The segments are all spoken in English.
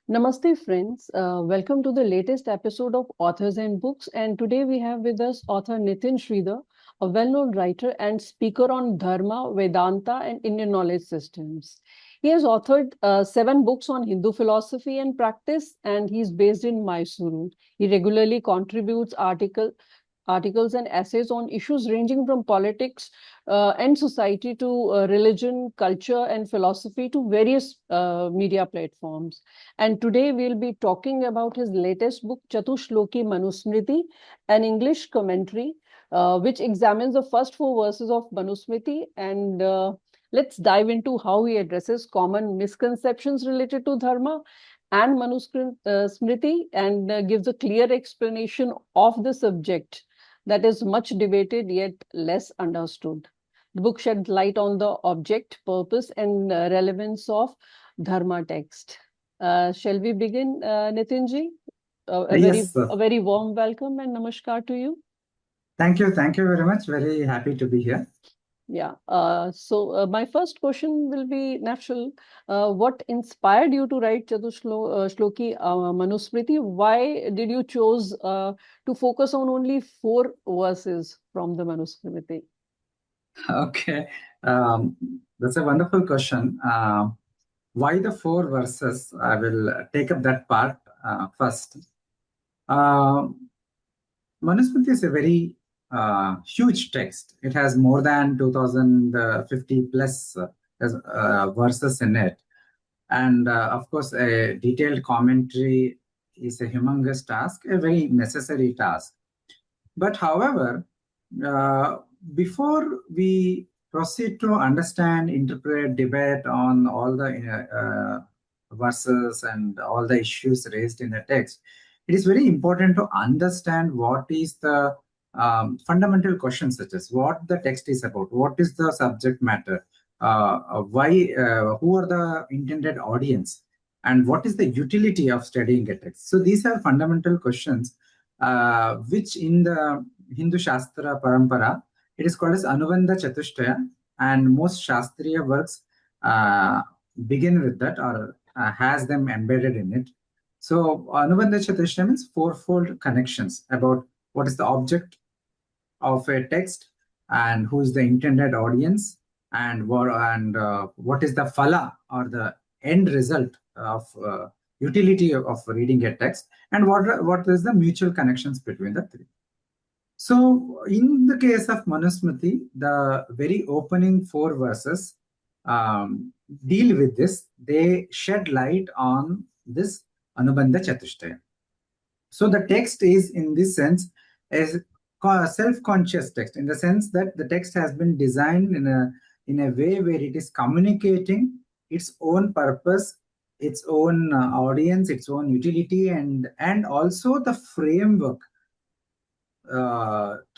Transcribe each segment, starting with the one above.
Namaste, friends. Welcome to the latest episode of Authors and Books. And today we have with us author Nithin Sridhar, a well known writer and speaker on Dharma, Vedanta, and Indian knowledge systems. He has authored 7 books on Hindu philosophy and practice, and he's based in Mysuru. He regularly contributes articles and essays on issues ranging from politics and society to religion, culture, and philosophy to various media platforms. And today we'll be talking about his latest book, Chatuh Shloki Manusmriti, an English commentary which examines the first 4 verses of Manusmriti. And let's dive into how he addresses common misconceptions related to Dharma and Manusmriti and gives a clear explanation of the subject that is much debated yet less understood. The book sheds light on the object, purpose, and relevance of Dharma text. Shall we begin, Nitinji? Yes, A very warm welcome and namaskar to you. thank you. Thank you very much. Very happy to be here. Yeah. So my first question will be natural. What inspired you to write Shloki Manusmriti? Why did you choose to focus on only 4 verses from the Manusmriti? Okay, that's a wonderful question. Why the 4 verses? I will take up that part first. Manusmriti is a very huge text. It has more than 2050 plus verses in it. And of course, a detailed commentary is a humongous task, a very necessary task. But however, uh, before we proceed to understand, interpret, debate on all the verses and all the issues raised in the text, it is very important to understand what is the fundamental questions, such as what the text is about, what is the subject matter, who are the intended audience, and what is the utility of studying a text. So these are fundamental questions which in the Hindu Shastra Parampara, it is called as Anubandha Chatushtaya, and most Shastriya works begin with that or has them embedded in it. So Anubandha Chatushtaya means fourfold connections about what is the object of a text and who is the intended audience and what is the phala or the end result of utility of reading a text, and what is the mutual connections between the three. So in the case of Manusmriti, the very opening 4 verses deal with this. They shed light on this Anubandha Chatushtaya. So the text is, in this sense, a self-conscious text, in the sense that the text has been designed in a way where it is communicating its own purpose, its own audience, its own utility, and also the framework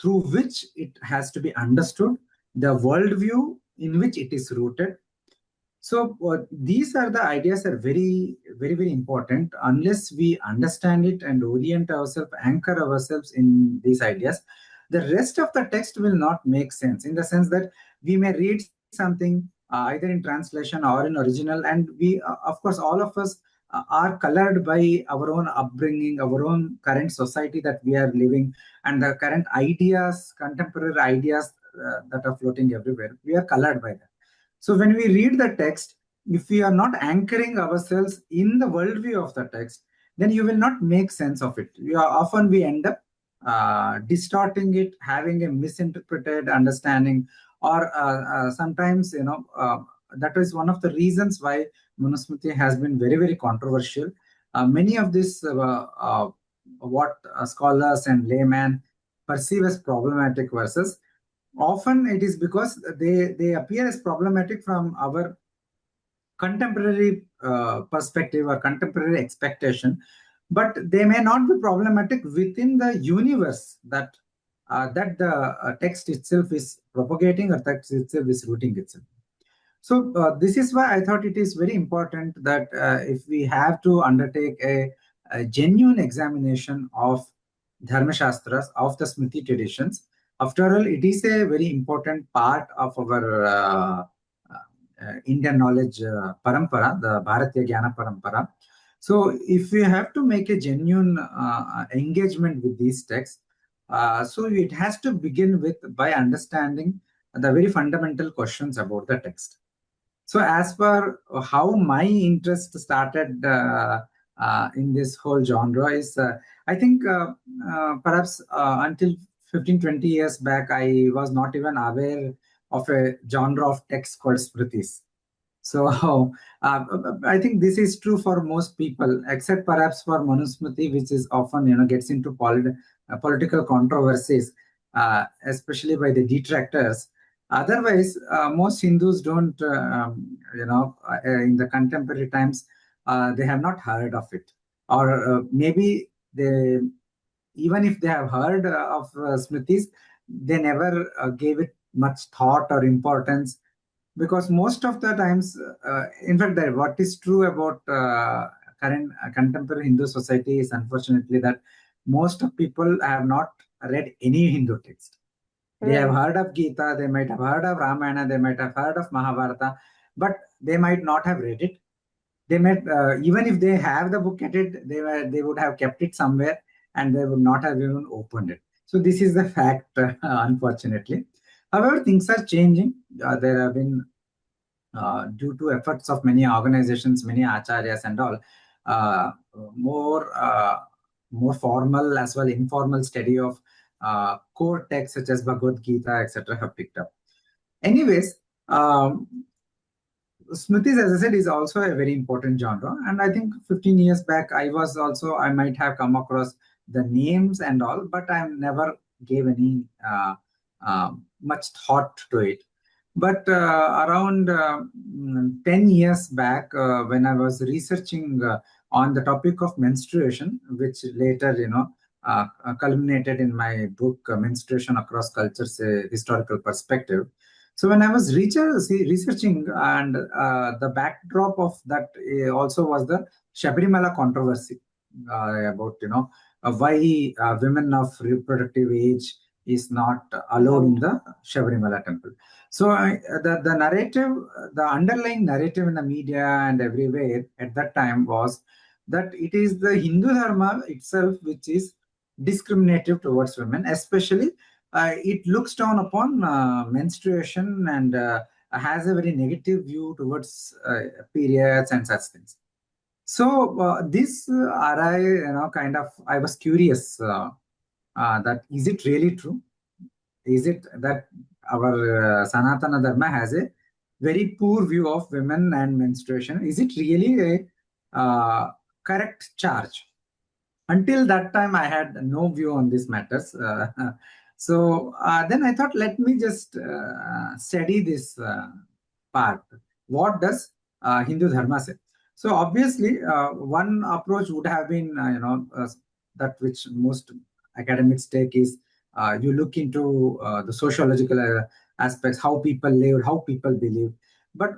through which it has to be understood, the worldview in which it is rooted. So these are the ideas are very, very, very important. Unless we understand it and orient ourselves, anchor ourselves in these ideas, the rest of the text will not make sense, in the sense that we may read something either in translation or in original, and we, of course, all of us are colored by our own upbringing, our own current society that we are living, and the current ideas, contemporary ideas that are floating everywhere. We are colored by that. So when we read the text, if we are not anchoring ourselves in the worldview of the text, then you will not make sense of it. Often we end up distorting it, having a misinterpreted understanding, or sometimes, that is one of the reasons why Manusmriti has been very, very controversial. Many of these, what scholars and laymen perceive as problematic verses, often it is because they appear as problematic from our contemporary perspective or contemporary expectation, but they may not be problematic within the universe that the text itself is propagating, or text itself is rooting itself. So this is why I thought it is very important that if we have to undertake a genuine examination of Dharma Shastras, of the Smriti traditions, After all, it is a very important part of our Indian knowledge parampara, the Bharatiya Jnana Parampara. So, if we have to make a genuine engagement with these texts, so it has to begin with by understanding the very fundamental questions about the text. So, as per how my interest started in this whole genre is, I think perhaps until 15, 20 years back, I was not even aware of a genre of text called Smritis. So I think this is true for most people, except perhaps for Manusmriti, which is often gets into political controversies, especially by the detractors. Otherwise, most Hindus don't, in the contemporary times, they have not heard of it, or maybe they, even if they have heard of Smritis, they never gave it much thought or importance, because most of the times, in fact, what is true about current contemporary Hindu society is unfortunately that most of people have not read any Hindu text. They have Right. heard of Gita, they might have heard of Ramayana, they might have heard of Mahabharata, but they might not have read it. They might, even if they have the book at it, they would have kept it somewhere and they would not have even opened it. So this is the fact, unfortunately. However, things are changing. There have been due to efforts of many organizations, many acharyas and all, uh, more more formal as well informal study of core texts such as Bhagavad Gita, etc., have picked up. Anyways, Smritis, as I said, is also a very important genre. And I think 15 years back, I might have come across the names and all, but I never gave any much thought to it. But around 10 years back, when I was researching on the topic of menstruation, which later, culminated in my book, Menstruation Across Cultures, a Historical Perspective. So when I was researching, and the backdrop of that also was the Shabarimala controversy about why women of reproductive age is not allowed in Allowed. the Shabarimala temple. So the narrative, the underlying narrative in the media and everywhere at that time was that it is the Hindu Dharma itself which is discriminative towards women, especially it looks down upon menstruation and has a very negative view towards periods and such things. So this kind of, I was curious that is it really true? Is it that our Sanatana Dharma has a very poor view of women and menstruation? Is it really a correct charge? Until that time, I had no view on these matters. So then I thought, let me just study this part. What does Hindu Dharma say? So obviously, one approach would have been, that which most academics take is you look into the sociological aspects, how people live, how people believe. But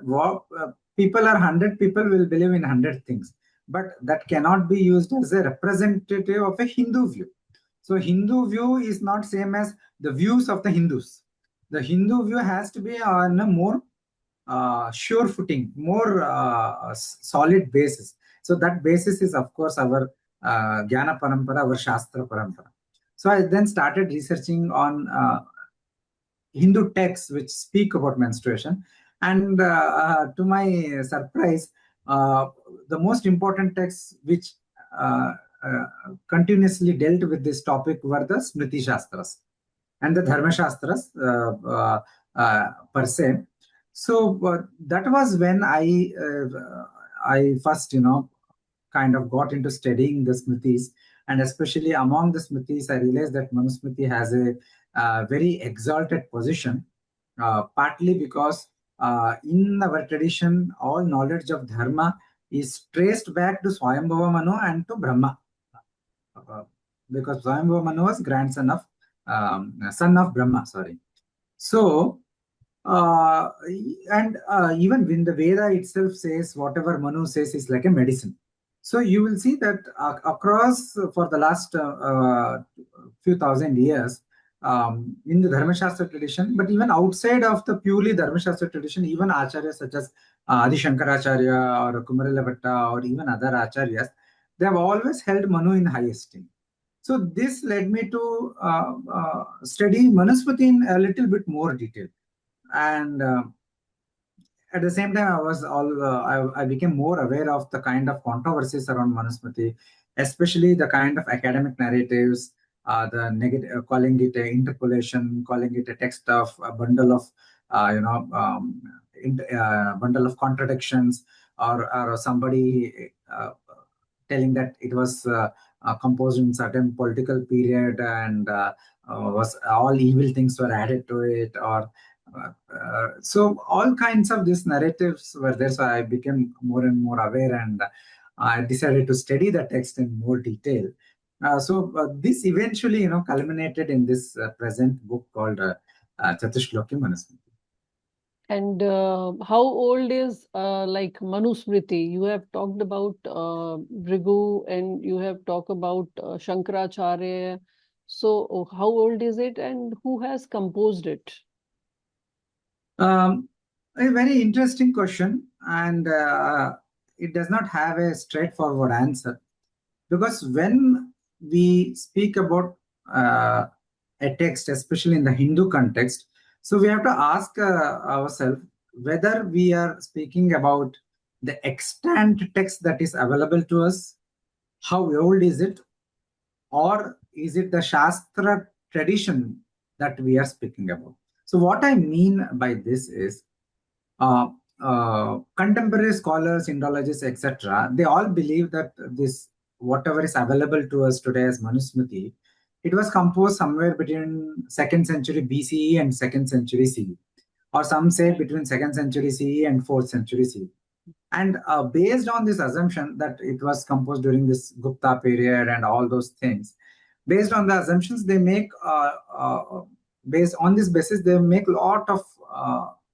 people are 100 people will believe in 100 things, but that cannot be used as a representative of a Hindu view. So Hindu view is not same as the views of the Hindus. The Hindu view has to be on a more sure footing, more solid basis. So that basis is, of course, our Jnana Parampara, our Shastra Parampara. So I then started researching on Hindu texts which speak about menstruation. And to my surprise, the most important texts which uh, uh, continuously dealt with this topic were the Smriti Shastras and the Dharma Shastras per se. So that was when I first, kind of got into studying the Smritis, and especially among the Smritis, I realized that Manusmriti has a very exalted position, partly because in our tradition, all knowledge of Dharma is traced back to Swayambhava Manu and to Brahma, uh, because Swayambhava Manu was grandson of, son of Brahma, sorry. So, uh, and even when the Veda itself says whatever Manu says is like a medicine. So you will see that across for the last few thousand years, in the Dharma Shastra tradition, but even outside of the purely Dharma Shastra tradition, even acharyas such as Adi Shankaracharya or Kumarila Bhatta or even other acharyas, they have always held Manu in high esteem. So this led me to study Manusmriti in a little bit more detail. And at the same time, I became more aware of the kind of controversies around Manusmriti, especially the kind of academic narratives, the negative, calling it a interpolation, calling it a text of a bundle of, bundle of contradictions, or somebody telling that it was composed in certain political period and was all evil things were added to it, or so all kinds of these narratives were there. So I became more and more aware, and I decided to study the text in more detail. This eventually, culminated in this present book called Chatuh Shloki Manusmriti. And how old is like Manusmriti? You have talked about Bhrigu and you have talked about Shankaracharya. So how old is it and who has composed it? A very interesting question, and it does not have a straightforward answer, because when we speak about a text, especially in the Hindu context, so we have to ask ourselves whether we are speaking about the extant text that is available to us, how old is it, or is it the Shastra tradition that we are speaking about. So what I mean by this is, uh, contemporary scholars, Indologists, etc., they all believe that this, whatever is available to us today as Manusmriti, it was composed somewhere between 2nd century BCE and 2nd century CE, or some say between 2nd century CE and 4th century CE. And based on this assumption that it was composed during this Gupta period and all those things, based on the assumptions they make, based on this basis, they make a lot of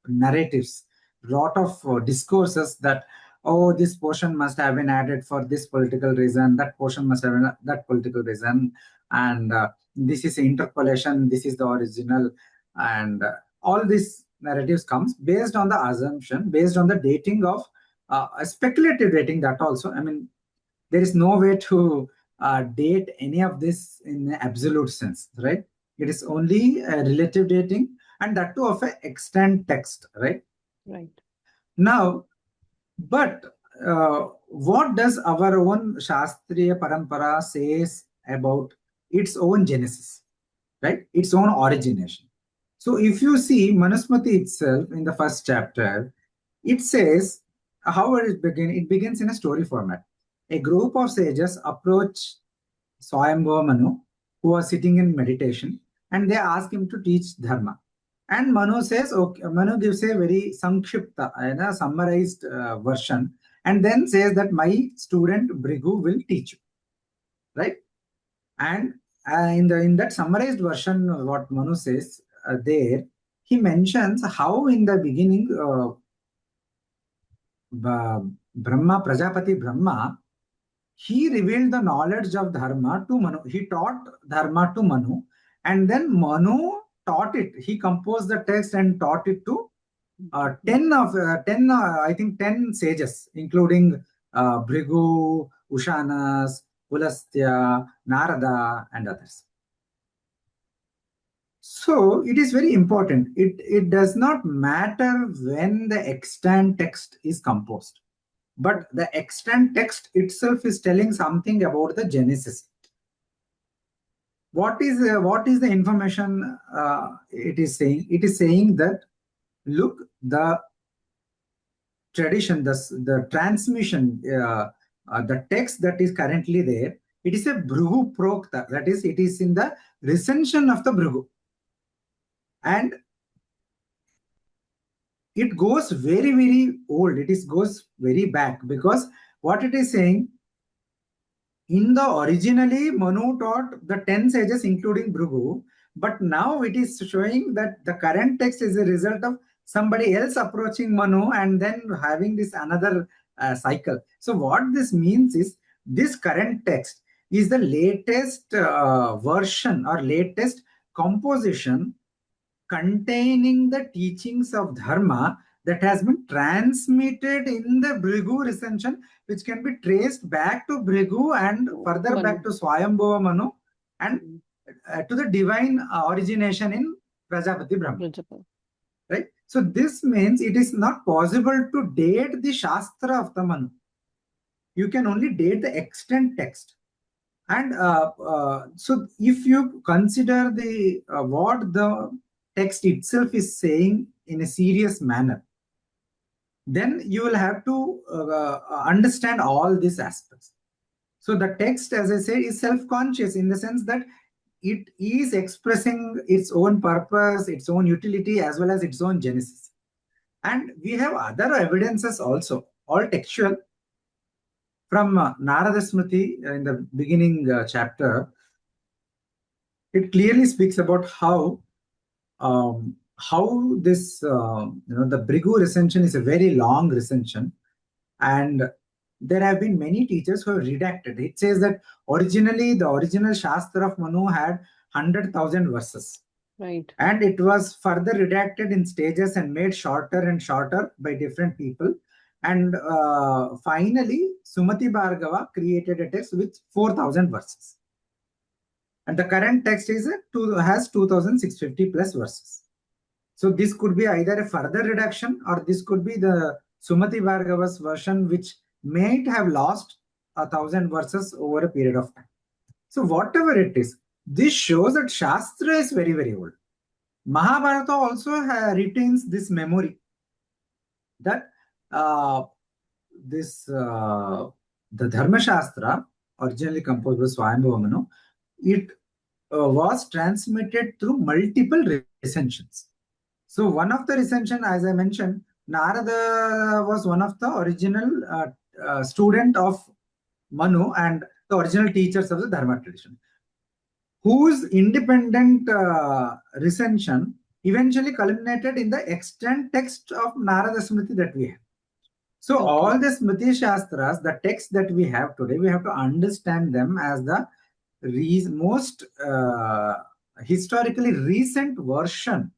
narratives, lot of discourses that, oh, this portion must have been added for this political reason, that portion must have been that political reason, and this is interpolation, this is the original, and all these narratives comes based on the assumption, based on the dating of a speculative dating. That also, I mean, there is no way to date any of this in an absolute sense, right? It is only a relative dating, and that too of an extant text, right? Right. Now, but what does our own Shastriya Parampara says about its own genesis, right? Its own origination. So if you see Manusmriti itself in the first chapter, it says how it begins. It begins in a story format. A group of sages approach Swayambhava Manu, who was sitting in meditation, and they ask him to teach Dharma. And Manu says, okay, Manu gives a very sankshipta, summarized version, and then says that my student Bhrigu will teach you, right? And in that summarized version, what Manu says there, he mentions how in the beginning Brahma, Prajapati Brahma, he revealed the knowledge of Dharma to Manu. He taught Dharma to Manu, and then Manu taught it. He composed the text and taught it to 10 sages, including Bhrigu, Ushanas, Pulastya, Narada, and others. So it is very important. It does not matter when the extant text is composed, but the extant text itself is telling something about the genesis. What is the information it is saying? It is saying that, look, the tradition, the transmission, the text that is currently there, it is a Bhrigu Prokta. That is, it is in the recension of the Bhrigu. And it goes very, very old. Goes very back, because what it is saying, in the originally Manu taught the 10 sages, including Bhrigu, but now it is showing that the current text is a result of somebody else approaching Manu and then having this another cycle. So what this means is, this current text is the latest version or latest composition containing the teachings of Dharma that has been transmitted in the Bhrigu recension, which can be traced back to Bhrigu and further back to Swayambhuva Manu and to the divine origination in Prajapati Brahma. Right? So this means it is not possible to date the Shastra of the Manu. You can only date the extant text. And so if you consider the what the text itself is saying in a serious manner, then you will have to understand all these aspects. So the text, as I say, is self-conscious in the sense that it is expressing its own purpose, its own utility, as well as its own genesis. And we have other evidences also, all textual. From Narada Smriti in the beginning chapter, it clearly speaks about how this the Bhrigu recension is a very long recension, and there have been many teachers who have redacted. It says that originally the original Shastra of Manu had 100,000 verses. Right. And it was further redacted in stages and made shorter and shorter by different people. And finally, Sumati Bhargava created a text with 4,000 verses. And the current text has 2,650 plus verses. So this could be either a further reduction, or this could be the Sumati Bhargava's version, which might have lost 1,000 verses over a period of time. So whatever it is, this shows that Shastra is very, very old. Mahabharata also retains this memory that the Dharma Shastra, originally composed by Swayambhuva Manu, it was transmitted through multiple recensions. So one of the recension, as I mentioned, Narada was one of the original student of Manu and the original teachers of the Dharma tradition, whose independent recension eventually culminated in the extant text of Narada Smriti that we have. So all the Smriti Shastras, the texts that we have today, we have to understand them as the most historically recent version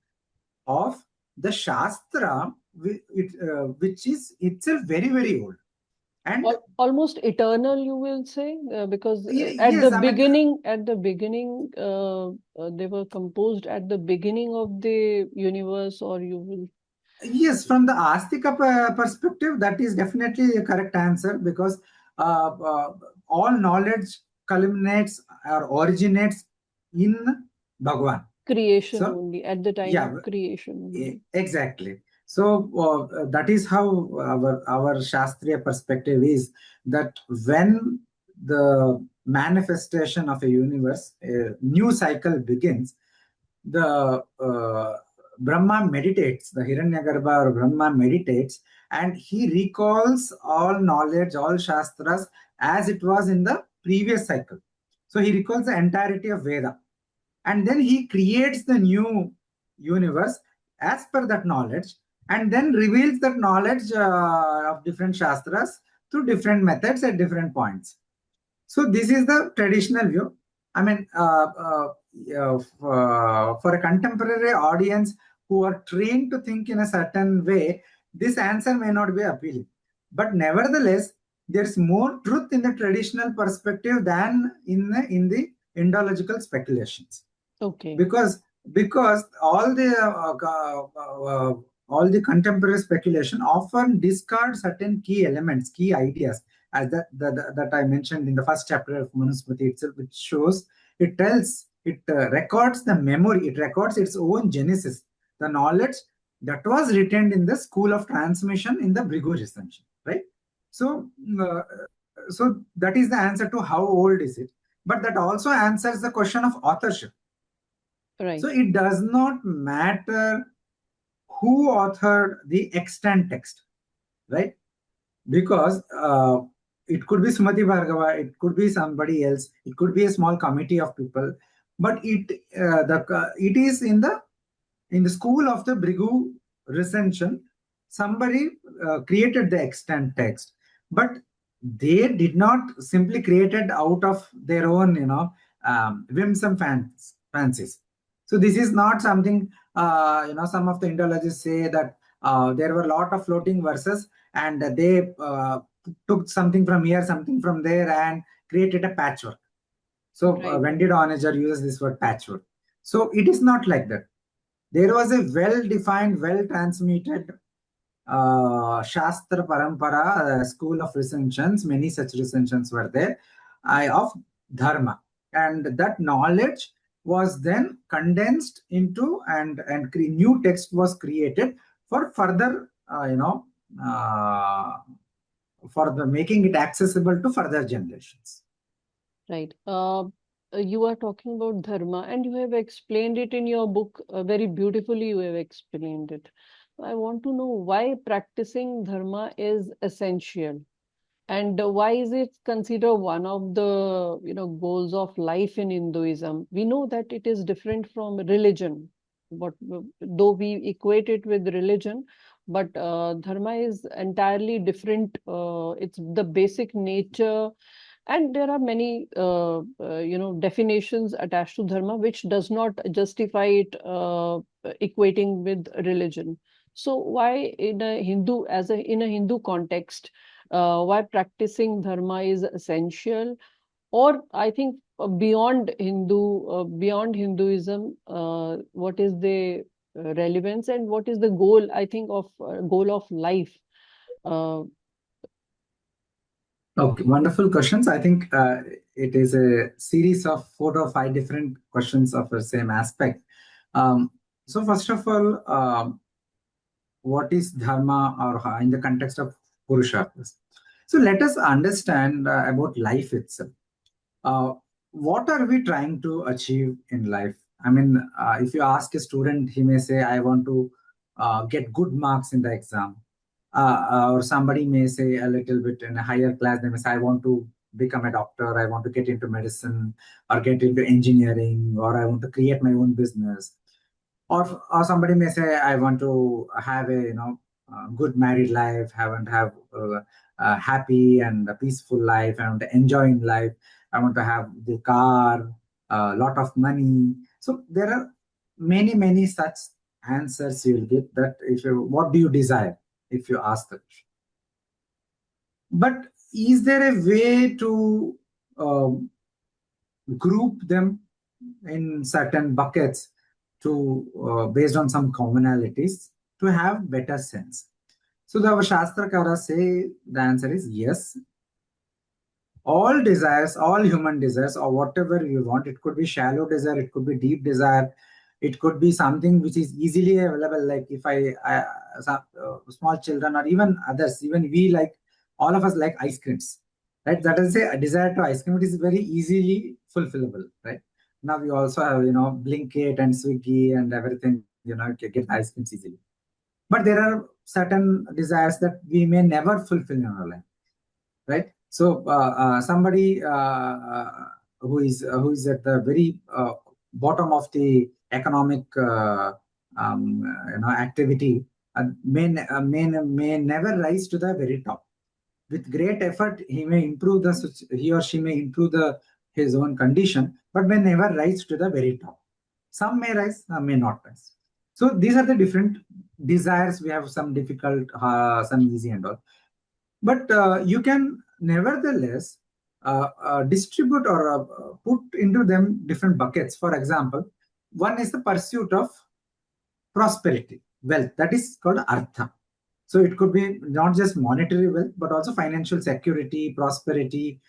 of the Shastra, which is itself very, very old. And almost eternal, you will say, because yes, at the beginning, they were composed at the beginning of the universe, or you will. Yes, from the Astika perspective, that is definitely a correct answer, because all knowledge culminates or originates in Bhagwan. Creation only, at the time of creation only. Exactly. So that is how our Shastriya perspective is, that when the manifestation of a universe, a new cycle begins, the Brahma meditates, the Hiranyagarbha or Brahma meditates, and he recalls all knowledge, all Shastras as it was in the previous cycle. So he recalls the entirety of Veda. And then he creates the new universe as per that knowledge, and then reveals that knowledge of different Shastras through different methods at different points. So this is the traditional view. I mean, for a contemporary audience who are trained to think in a certain way, this answer may not be appealing. But nevertheless, there's more truth in the traditional perspective than in the Indological speculations. Okay. Because all the contemporary speculation often discards certain key elements, key ideas, as that I mentioned in the first chapter of Manusmriti itself, which shows, it records the memory, it records its own genesis, the knowledge that was retained in the school of transmission in the Bhrigu recension, right? So that is the answer to how old is it. But that also answers the question of authorship. Right. So it does not matter who authored the extant text, right? Because it could be Sumati Bhargava, it could be somebody else, it could be a small committee of people, but it is in the school of the Bhrigu recension. Somebody created the extant text, but they did not simply create it out of their own, whims and fancies. So this is not something, some of the Indologists say that there were a lot of floating verses and they took something from here, something from there, and created a patchwork. So Right. Wendy Doniger uses this word patchwork. So it is not like that. There was a well-defined, well-transmitted Shastra Parampara, school of recensions. Many such recensions were there of Dharma, and that knowledge was then condensed into and new text was created for further, for the making it accessible to further generations. Right. You are talking about dharma, and you have explained it in your book very beautifully. You have explained it. I want to know why practicing dharma is essential, and why is it considered one of the goals of life in Hinduism? We know that it is different from religion, but though we equate it with religion, but dharma is entirely different. It's the basic nature, and there are many definitions attached to dharma which does not justify it equating with religion. So why in a Hindu context, why practicing dharma is essential? Or I think beyond Hinduism, what is the relevance, and what is the goal, I think, of goal of life? uh, Okay, wonderful questions. I think it is a series of 4 or 5 different questions of the same aspect. So first of all, what is dharma, or in the context of purusharthas? So let us understand about life itself. Uh, what are we trying to achieve in life? I mean, if you ask a student, he may say, I want to get good marks in the exam. Or somebody may say a little bit in a higher class, they may say, I want to become a doctor, I want to get into medicine, or get into engineering, or I want to create my own business. Or somebody may say, I want to have a good married life, I want to have a happy and a peaceful life, I want to enjoy in life, I want to have the car, a lot of money. So there are many such answers you will get, that if you, what do you desire, if you ask that. But is there a way to um, group them in certain buckets to based on some commonalities to have better sense? So the Shastrakara say the answer is yes. All desires, all human desires, or whatever you want, it could be shallow desire, it could be deep desire, it could be something which is easily available. Like if some, small children or even others, even we like, all of us like ice creams, right? That is a desire to ice cream. It is very easily fulfillable, right? Now we also have, Blinkit and Swiggy and everything, get ice creams easily. But there are certain desires that we may never fulfill in our life, right? So somebody who is at the very bottom of the economic activity may never rise to the very top. With great effort, he or she may improve the his own condition, but may never rise to the very top. Some may rise, some may not rise. So these are the different desires. We have some difficult, some easy, and all. But you can nevertheless distribute or put into them different buckets. For example, one is the pursuit of prosperity, wealth. That is called artha. So it could be not just monetary wealth, but also financial security, prosperity.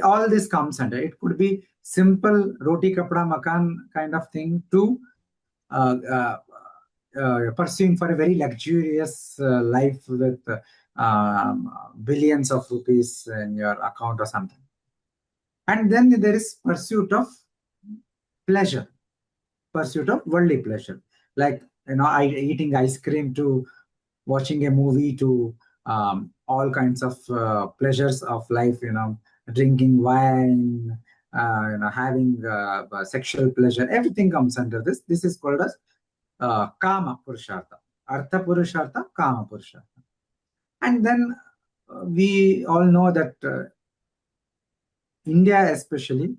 All this comes under. It could be simple roti kapda makan kind of thing to pursuing for a very luxurious life with billions of rupees in your account or something. And then there is pleasure, pursuit of worldly pleasure, like eating ice cream to watching a movie to all kinds of pleasures of life, drinking wine, having sexual pleasure. Everything comes under this. This is called as kama purushartha, artha purushartha, kama purushartha. And then we all know that India especially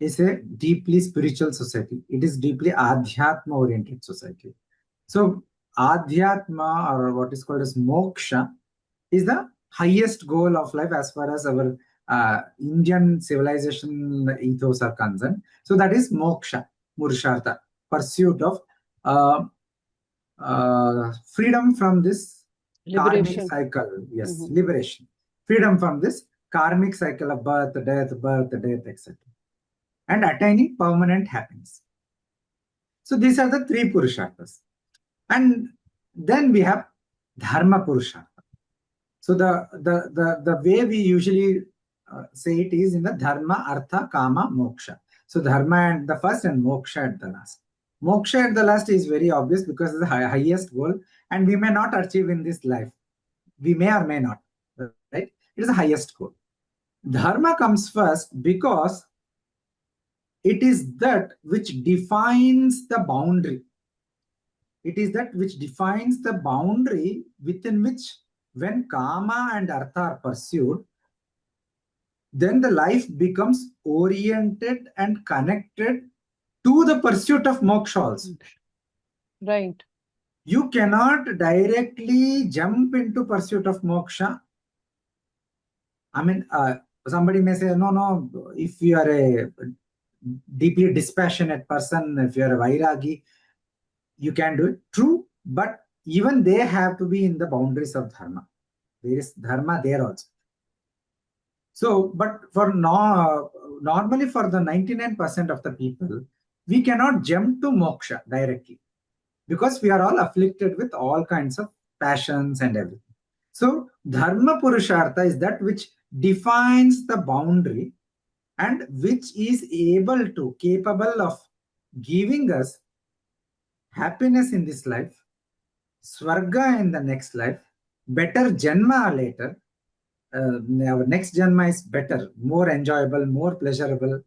is a deeply spiritual society. It is deeply adhyatma-oriented society. So adhyatma, or what is called as moksha, is the highest goal of life as far as our Indian civilization ethos are concerned. So that is moksha, murushartha, pursuit of uh, freedom from this karmic Liberation. cycle. Yes, Mhm. liberation. Freedom from this karmic cycle of birth, death, etc. And attaining permanent happiness. So these are the three purusharthas. And then we have dharma purushartha. So the way we usually say it is in the dharma, artha, kama, moksha. So dharma and the first and moksha at the last. Moksha at the last is very obvious because it's the highest goal, and we may not achieve in this life. We may or may not, right? It is the highest goal. Dharma comes first because it is that which defines the boundary. It is that which defines the boundary within which, when kama and artha are pursued, then the life becomes oriented and connected to the pursuit of moksha also. Right. You cannot directly jump into pursuit of moksha. I mean, somebody may say, no, if you are a deeply dispassionate person, if you are a vairagi, you can do it. True, but even they have to be in the boundaries of dharma. There is dharma there also. So, but for normally for the 99% of the people, we cannot jump to moksha directly because we are all afflicted with all kinds of passions and everything. So, dharma purushartha is that which defines the boundary and which is capable of giving us happiness in this life, swarga in the next life, better janma later. Our next janma is better, more enjoyable, more pleasurable,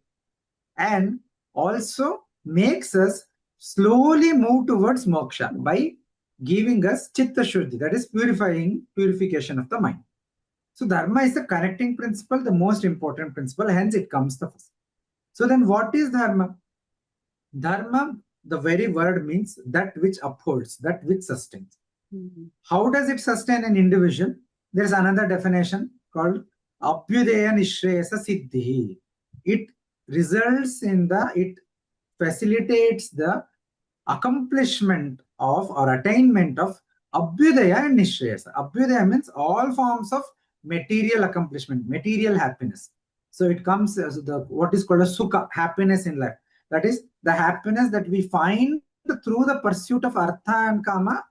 and also makes us slowly move towards moksha by giving us chitta shuddhi, that is purification of the mind. So dharma is the connecting principle, the most important principle, hence it comes the first. So then what is dharma? Dharma, the very word means that which upholds, that which sustains. Mhm. How does it sustain an individual? There is another definition called Abhyudaya Nishreyasa Siddhi. It it facilitates the accomplishment of or attainment of Abhyudaya and Nishreyasa. Abhyudaya means all forms of material accomplishment, material happiness. So it comes as what is called a sukha, happiness in life. That is the happiness that we find through the pursuit of artha and kama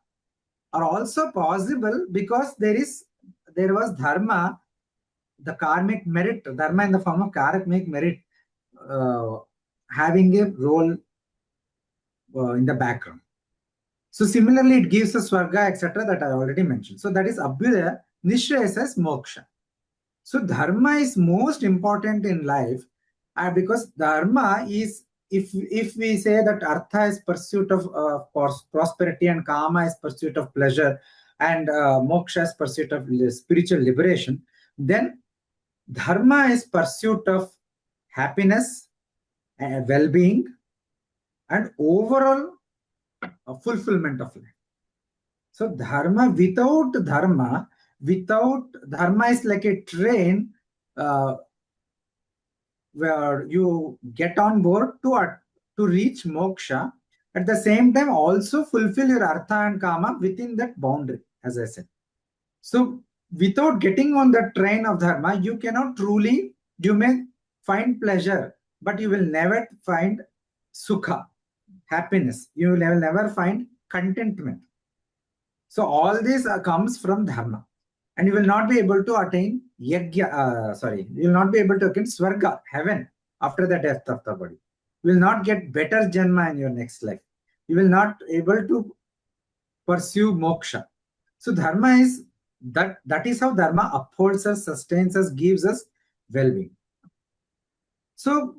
are also possible because there was dharma, the karmic merit, dharma in the form of karmic merit, uh, having a role in the background. So similarly, it gives us swarga, etc., that I already mentioned. So that is abhyudaya, nishreyasa is moksha. So dharma is most important in life because dharma is, if we say that artha is pursuit of prosperity and kama is pursuit of pleasure and moksha is pursuit of spiritual liberation, then dharma is pursuit of happiness, well-being, and overall fulfillment of life. So without dharma is like a train uh, where you get on board to reach moksha. At the same time, also fulfill your artha and kama within that boundary, as I said. So without getting on the train of dharma, you may find pleasure, but you will never find sukha, happiness. You will never find contentment. So all this comes from dharma. And you will not be able to attain you will not be able to attain swarga, heaven, after the death of the body. You will not get better janma in your next life. You will not able to pursue moksha. So dharma is that is how dharma upholds us, sustains us, gives us well-being. So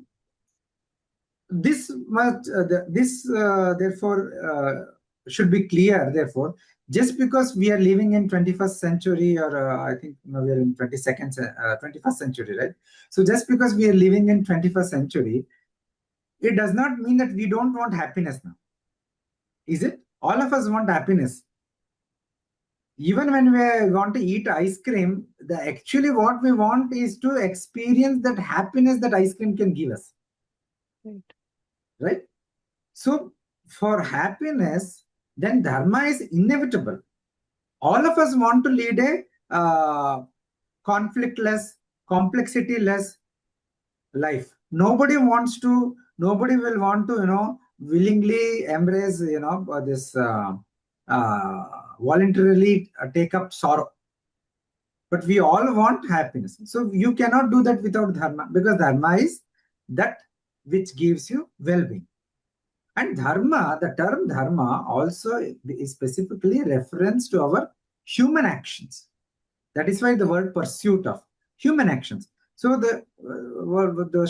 therefore should be clear. Therefore, just because we are living in 21st century, or I think we are in 21st century, right? So just because we are living in 21st century, it does not mean that we don't want happiness now. Is it? All of us want happiness. Even when we want to eat ice cream, the actually what we want is to experience that happiness that ice cream can give us. Right. Right? So for happiness, then dharma is inevitable. All of us want to lead a conflictless, complexity-less life. Nobody will want to, willingly embrace, this voluntarily take up sorrow. But we all want happiness. So you cannot do that without dharma, because dharma is that which gives you well-being. And dharma, the term dharma also is specifically a reference to our human actions. That is why the word pursuit of human actions. So the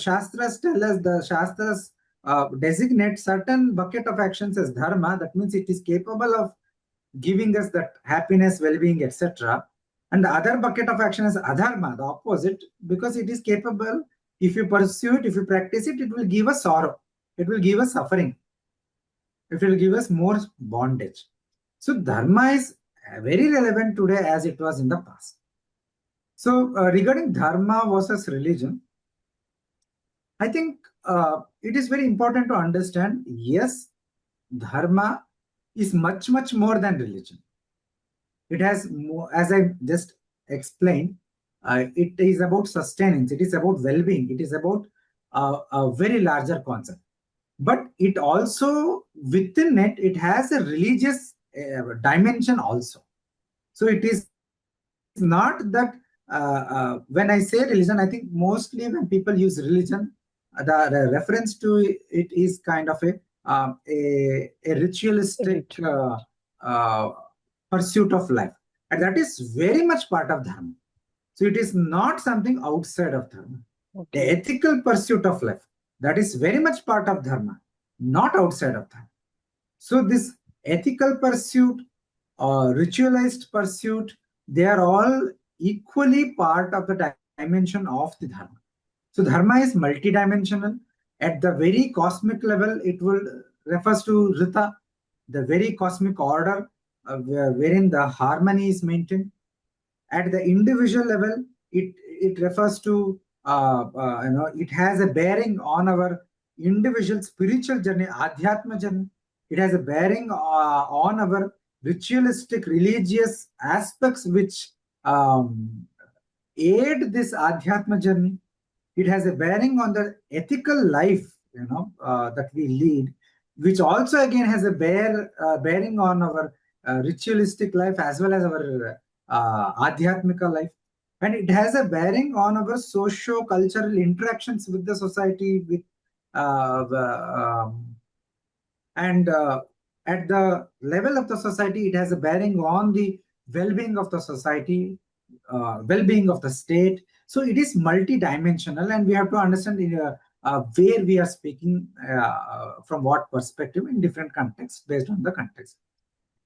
Shastras tell us, the Shastras designate certain bucket of actions as dharma. That means it is capable of giving us that happiness, well-being, etc. And the other bucket of action is adharma, the opposite, because it is capable, if you pursue it, if you practice it, it will give us sorrow. It will give us suffering. It will give us more bondage. So dharma is very relevant today as it was in the past. So regarding dharma versus religion, I think it is very important to understand, yes, dharma is much, much more than religion. It has more, as I just explained, it is about sustenance, it is about well-being, it is about a very larger concept. But it also, within it, it has a religious dimension also. So it is not that when I say religion, I think mostly when people use religion, the reference to it is kind of a ritualistic Right. uh, pursuit of life. And that is very much part of Dharma. So it is not something outside of Dharma. The Okay. ethical pursuit of life, that is very much part of Dharma, not outside of Dharma. So this ethical pursuit or ritualized pursuit, they are all equally part of the dimension of the Dharma. So Dharma is multidimensional. At the very cosmic level, it will refers to Rita, the very cosmic order wherein the harmony is maintained. At the individual level, it refers to it has a bearing on our individual spiritual journey, adhyatma journey. It has a bearing on our ritualistic religious aspects which aid this adhyatma journey. It has a bearing on the ethical life, that we lead, which also again has a bearing on our ritualistic life as well as our adhyatmika life. And it has a bearing on our socio-cultural interactions with the society, with and at the level of the society, it has a bearing on the well-being of the society, well-being of the state. So it is multidimensional, and we have to understand where we are speaking from what perspective in different contexts based on the context.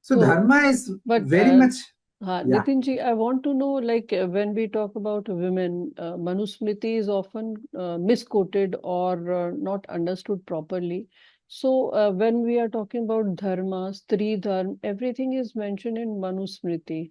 So So, dharma is but very much, yeah. Nitinji, I want to know, like, when we talk about women, Manusmriti is often misquoted or not understood properly. So, when we are talking about dharma, Stri Dharma, everything is mentioned in Manusmriti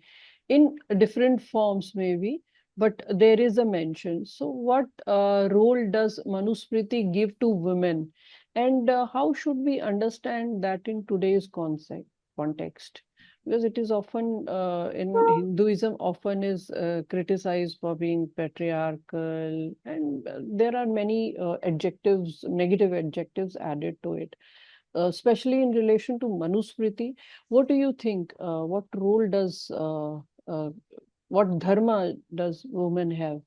in different forms, maybe, but there is a mention. So, what role does Manusmriti give to women? And how should we understand that in today's context? Because it is often in Hinduism often is criticized for being patriarchal, and there are many adjectives, negative adjectives added to it, especially in relation to Manusmriti. What do you think? What role does what dharma does women have?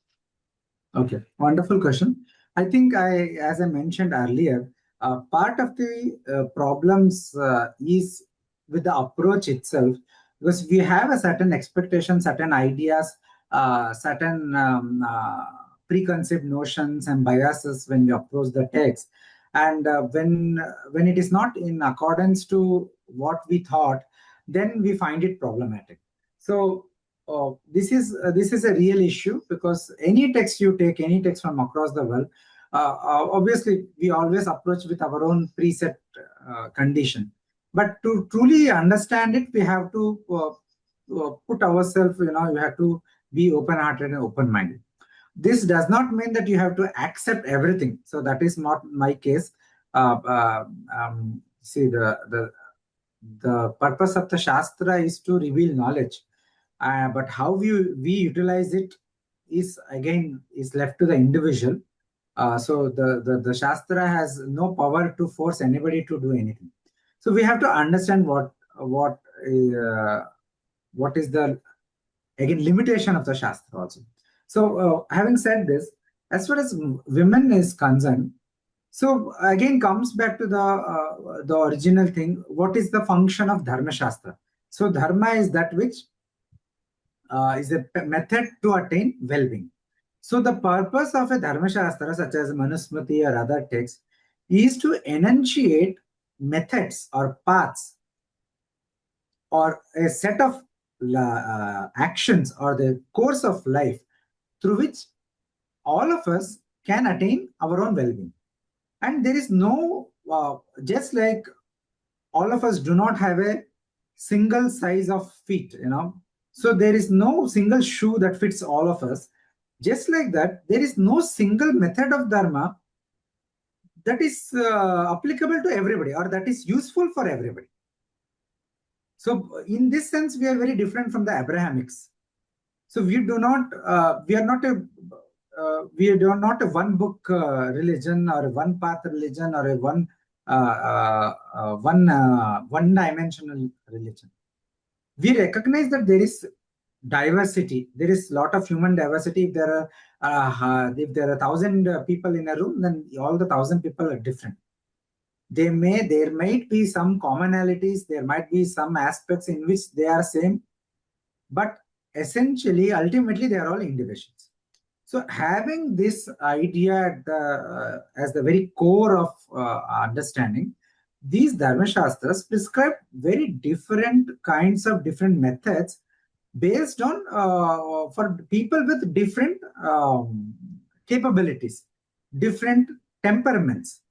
Okay, wonderful question. I think as I mentioned earlier, part of the problems is with the approach itself, because we have a certain expectation, certain ideas, certain preconceived notions and biases when we approach the text, and when it is not in accordance to what we thought, then we find it problematic. So this is a real issue, because any text you take, any text from across the world, Obviously, we always approach with our own preset condition. But to truly understand it, we have to put ourselves, we have to be open-hearted and open-minded. This does not mean that you have to accept everything. So that is not my case. See, the purpose of the Shastra is to reveal knowledge. But how we utilize it is left to the individual. So the Shastra has no power to force anybody to do anything. So we have to understand what is the limitation of the Shastra also. So having said this, as far as women is concerned, so again comes back to the original thing. What is the function of Dharma Shastra? So Dharma is that which is a method to attain well-being. So the purpose of a Dharma Shastra, such as Manusmriti or other texts, is to enunciate methods or paths or a set of actions or the course of life through which all of us can attain our own well-being. And there is no, just like all of us do not have a single size of feet, so there is no single shoe that fits all of us. Just like that, there is no single method of Dharma that is applicable to everybody or that is useful for everybody. So in this sense, we are very different from the Abrahamics. So we are not a one book religion or a one path religion or a one dimensional religion. We recognize that there is diversity. There is a lot of human diversity. If there are 1,000 people in a room, then all the 1,000 people are different. There might be some commonalities. There might be some aspects in which they are same, but essentially, ultimately, they are all individuals. So having this idea as the very core of understanding, these Dharma Shastras prescribe very different kinds of different methods based on for people with different capabilities, different temperaments,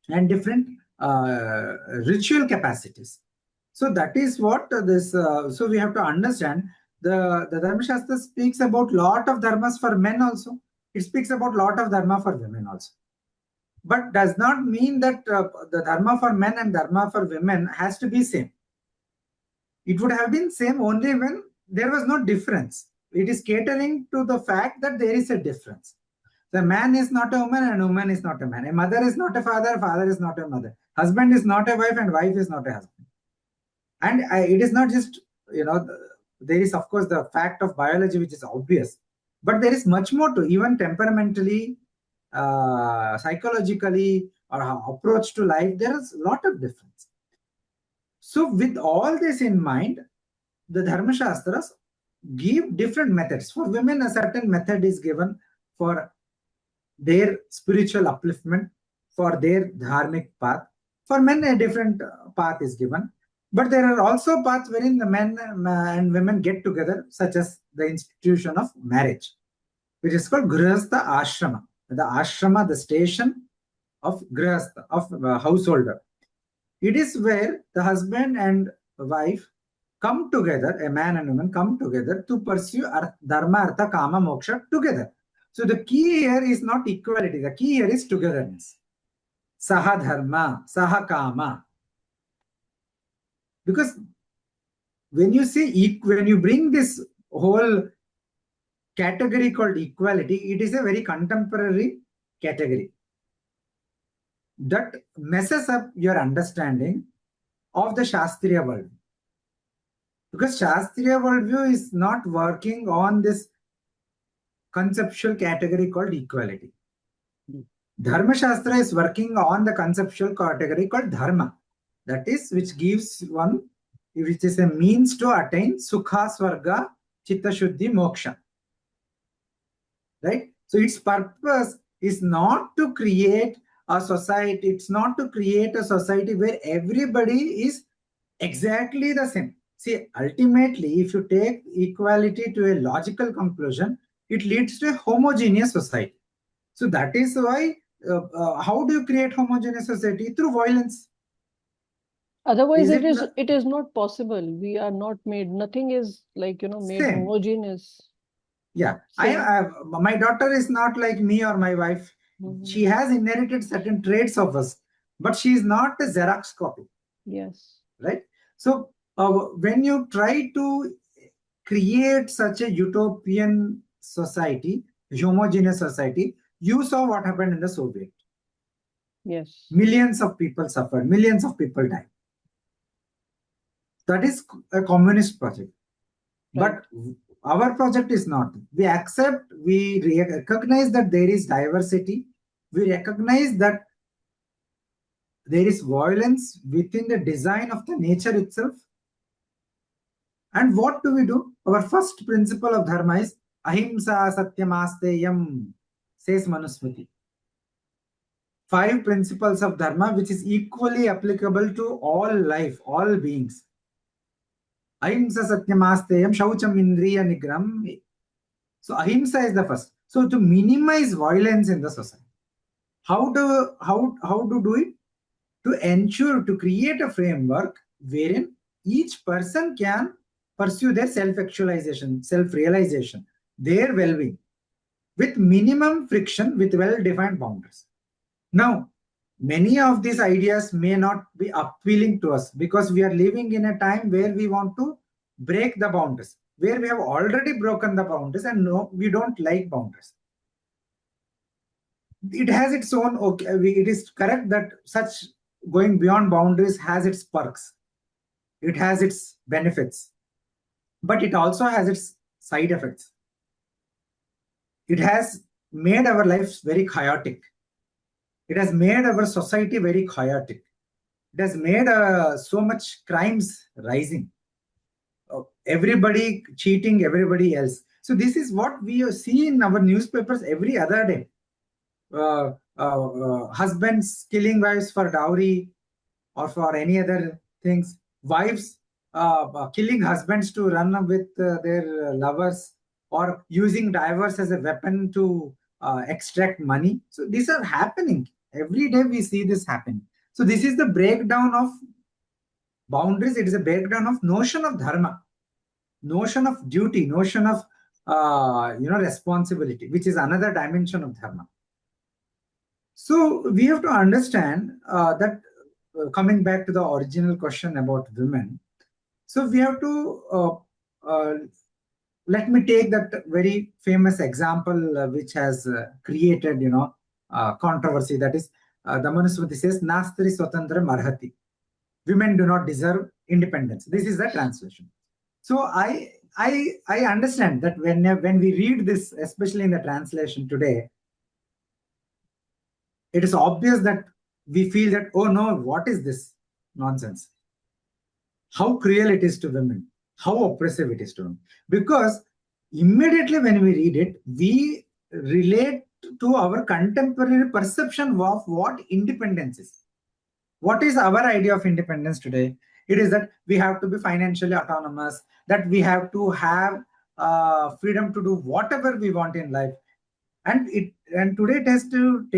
and different ritual capacities. So that is what this. So we have to understand the Dharma Shastra speaks about lot of dharmas for men also. It speaks about lot of dharma for women also. But does not mean that the dharma for men and dharma for women has to be same. It would have been same only when there was no difference. It is catering to the fact that there is a difference. The man is not a woman and a woman is not a man. A mother is not a father, father is not a mother. Husband is not a wife and wife is not a husband. And it is not just, there is of course the fact of biology which is obvious, but there is much more to even temperamentally, psychologically, or approach to life. There is a lot of difference. So with all this in mind, the Dharma Shastras give different methods. For women, a certain method is given for their spiritual upliftment, for their dharmic path. For men, a different path is given. But there are also paths wherein the men and women get together, such as the institution of marriage, which is called Grihastha Ashrama. The ashrama, the station of Grihastha, of householder. It is where the husband and wife come together, a man and woman come together to pursue Dharma, Artha, Kama, Moksha together. So the key here is not equality. The key here is togetherness. Saha Dharma, Saha Kama. Because when you bring this whole category called equality, it is a very contemporary category that messes up your understanding of the Shastriya worldview. Because Shastriya worldview is not working on this conceptual category called equality. Dharma Shastra is working on the conceptual category called Dharma. That is, which gives one, which is a means to attain Sukha, Swarga, Chitta Shuddhi, Moksha. Right? So its purpose is not to create a society. It's not to create a society where everybody is exactly the same. See, ultimately, if you take equality to a logical conclusion, it leads to a homogeneous society. So that is why, how do you create homogeneous society? Through violence. Otherwise, Is it it is not possible. We are not made. Nothing is like made same? homogeneous. Yeah, Same. my daughter is not like me or my wife. Mhm. She has inherited certain traits of us, but she is not a Xerox copy, Yes. right? So when you try to create such a utopian society, homogeneous society, you saw what happened in the Soviet. Yes. Millions of people suffered, millions of people died. That is a communist project. Right. But our project is not. We accept, we recognize that there is diversity. We recognize that there is violence within the design of the nature itself. And what do we do? Our first principle of Dharma is Ahimsa Satyamasteyam, says Manusmriti. 5 principles of Dharma, which is equally applicable to all life, all beings. Ahimsa Satyamasteyam, Shaucham Indriya Nigram. So Ahimsa is the first. So to minimize violence in the society, how to do it? To ensure, to create a framework wherein each person can pursue their self-actualization, self-realization, their well-being with minimum friction, with well-defined boundaries. Now, many of these ideas may not be appealing to us because we are living in a time where we want to break the boundaries, where we have already broken the boundaries and no, we don't like boundaries. It has its own, okay, it is correct that such going beyond boundaries has its perks, it has its benefits, but it also has its side effects. It has made our lives very chaotic, it has made our society very chaotic, it has made so much crimes rising, everybody cheating everybody else. So this is what we see in our newspapers every other day. Husbands killing wives for dowry or for any other things, wives killing husbands to run with their lovers, or using divorce as a weapon to extract money. So these are happening every day, we see this happen. So this is the breakdown of boundaries, it is a breakdown of notion of dharma, notion of duty, notion of responsibility, which is another dimension of dharma. So we have to understand that, coming back to the original question about women, so we have to let me take that very famous example which has created controversy. That is, the Manusmriti says, "Nastri swatantra marhati." Women do not deserve independence. This is the translation. So I understand that when we read this, especially in the translation today, it is obvious that we feel that, oh no, what is this nonsense? How cruel it is to women, how oppressive it is to them. Because immediately when we read it, we relate to our contemporary perception of what independence is. What is our idea of independence today? It is that we have to be financially autonomous, that we have to have freedom to do whatever we want in life. And today it has been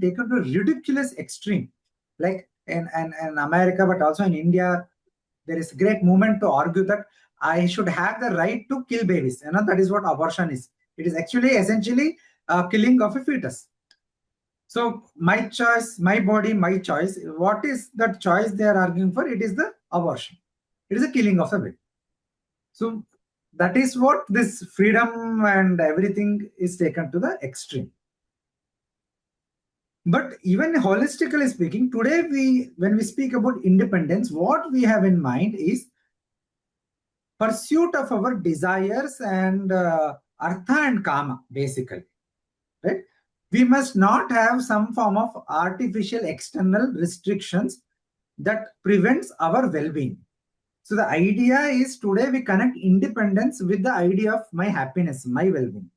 taken to a ridiculous extreme. Like in America, but also in India, there is a great movement to argue that I should have the right to kill babies. That is what abortion is. It is actually essentially killing of a fetus. So my choice, my body, my choice. What is that choice they are arguing for? It is the abortion. It is a killing of a baby. So that is what this freedom and everything is taken to the extreme. But even holistically speaking, today when we speak about independence, what we have in mind is pursuit of our desires and artha and kama, basically, right? We must not have some form of artificial external restrictions that prevents our well-being. So the idea is today we connect independence with the idea of my happiness, my well-being.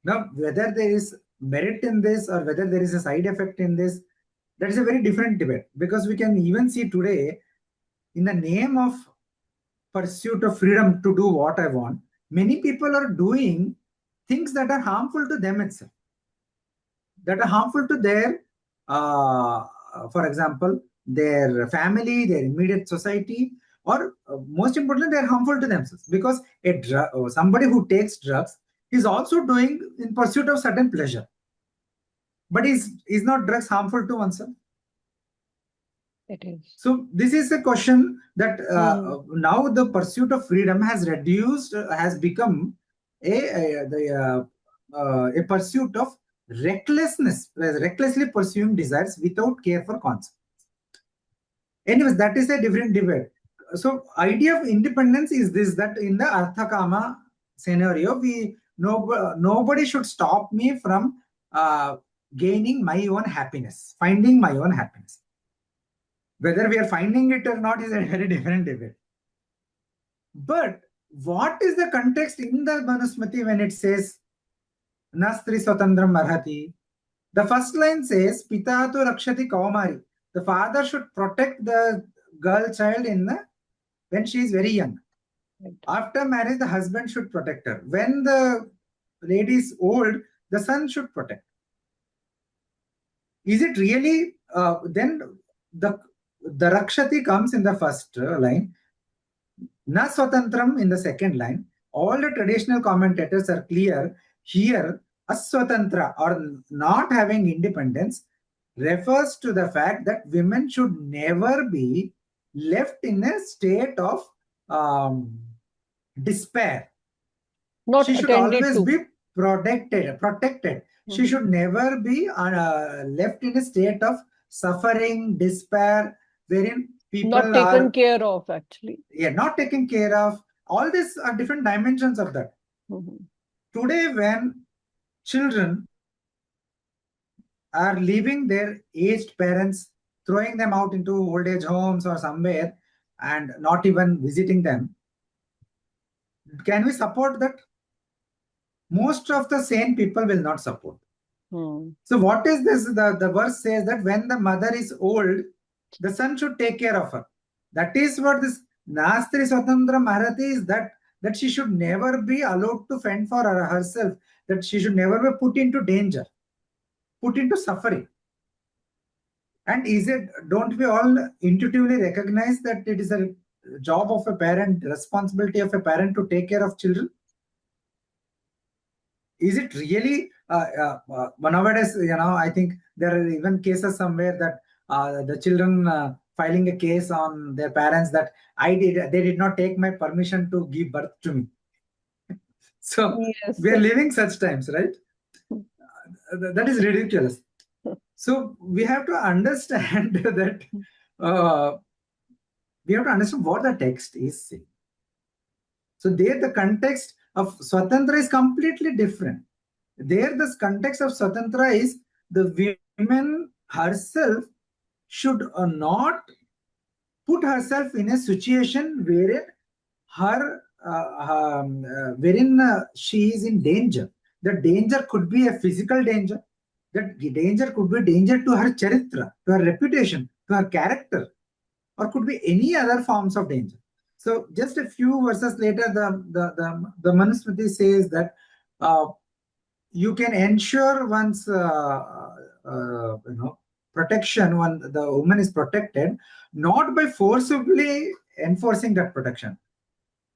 Now, whether there is merit in this or whether there is a side effect in this, that is a very different debate, because we can even see today, in the name of pursuit of freedom to do what I want, many people are doing things that are harmful to them itself, that are harmful to their, for example, their family, their immediate society, or most importantly, they're harmful to themselves. Because somebody who takes drugs is also doing in pursuit of certain pleasure. But is not drugs harmful to oneself? It is. So this is a question that now the pursuit of freedom has become a pursuit of recklessly pursuing desires without care for consequences. Anyways, that is a different debate. So idea of independence is this, that in the Arthakama scenario, nobody should stop me from gaining my own happiness, finding my own happiness. Whether we are finding it or not is a very different debate. But what is the context in the Manusmriti when it says Nastri Swatandram Marhati? The first line says Pita tu Rakshati Kaumari. The father should protect the girl child when she is very young. Right. After marriage, the husband should protect her. When the lady is old, the son should protect. Is it really then the Rakshati comes in the first line, Na Swatantram in the second line. All the traditional commentators are clear here. Aswatantra, or not having independence, refers to the fact that women should never be left in a state of despair. Not she should always be protected. She should never be left in a state of suffering, despair, wherein people not taken care of, actually. Yeah, not taken care of. All these are different dimensions of that. Today, when children are leaving their aged parents, throwing them out into old age homes or somewhere, and not even visiting them, can we support that? Most of the sane people will not support. So what is this? The verse says that when the mother is old, the son should take care of her. That is what this Nastri Swatandra Maharati is, that she should never be allowed to fend for herself, that she should never be put into danger, put into suffering. And don't we all intuitively recognize that it is a job of a parent, responsibility of a parent to take care of children? Is it really nowadays, I think there are even cases somewhere that the children filing a case on their parents that they did not take my permission to give birth to me. So yes, we are living such times, right? That is ridiculous. So we have to understand that we have to understand what the text is saying. So there the context of Swatantra is completely different. There the context of Swatantra is the women herself should not put herself in a situation wherein she is in danger. The danger could be a physical danger. That danger could be danger to her charitra, to her reputation, to her character, or could be any other forms of danger. So just a few verses later, the Manusmriti says that you can ensure one's protection when the woman is protected, not by forcibly enforcing that protection,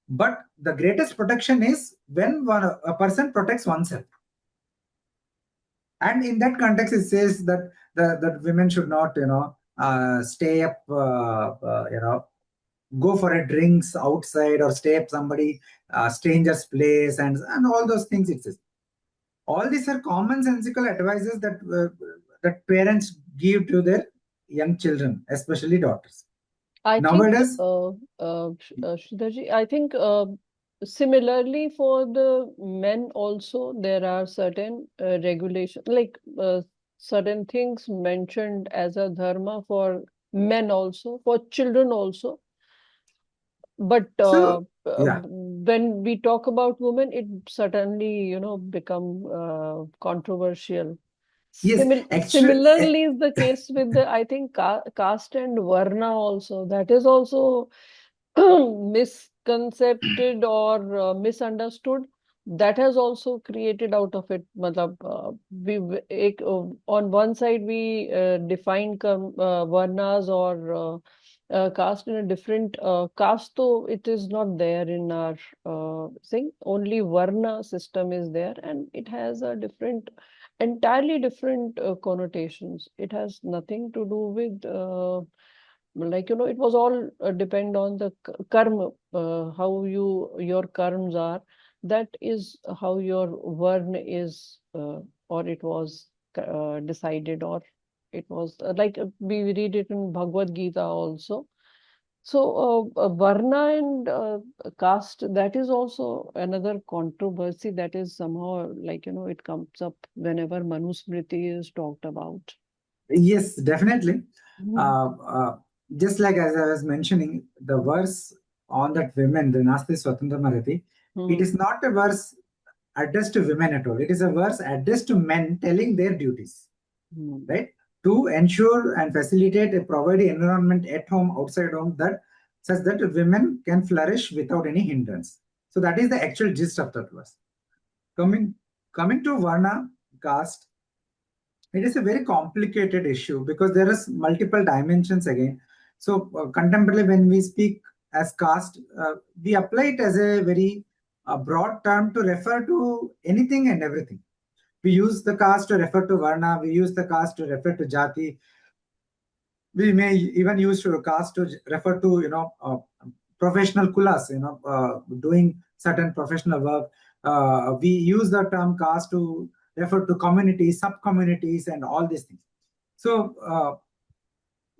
but the greatest protection is when a person protects oneself. And in that context, it says that that women should not stay up go for a drinks outside or stay at somebody stranger's place and all those things. It says all these are commonsensical advices that parents give to their young children, especially daughters. Nowadays, Sridharji, I think similarly for the men also, there are certain regulations, like certain things mentioned as a dharma for men also, for children also. But when we talk about women, it certainly, become controversial. Yes, similarly is the case with the, I think, caste and Varna also. That is also misconcepted or misunderstood. that has also created out of it. Matlab, on one side we define varnas or caste in a different caste, though it is not there in our thing. Only varna system is there, and it has a different, entirely different connotations. It has nothing to do with it was all depend on the karma, how your karmas are. That is how your varna is, or it was decided, or it was we read it in Bhagavad Gita also. So varna and caste, that is also another controversy that is somehow it comes up whenever Manusmriti is talked about. Yes, definitely. Mm. Uh, uh, just like as I was mentioning, the verse on that women, the Nasti Swatantra Marati, it is Mm. not a verse addressed to women at all. It is a verse addressed to men telling their duties, Mm. right? To ensure and facilitate a provided environment at home, outside home, that such that women can flourish without any hindrance. So that is the actual gist of that verse. Coming coming to Varna caste, it is a very complicated issue because there is multiple dimensions again. So contemporarily, when we speak as caste, we apply it as a very broad term to refer to anything and everything. We use the caste to refer to varna, we use the caste to refer to jati, we may even use caste to refer to professional kulas, doing certain professional work. We use the term caste to refer to communities, sub communities, and all these things. So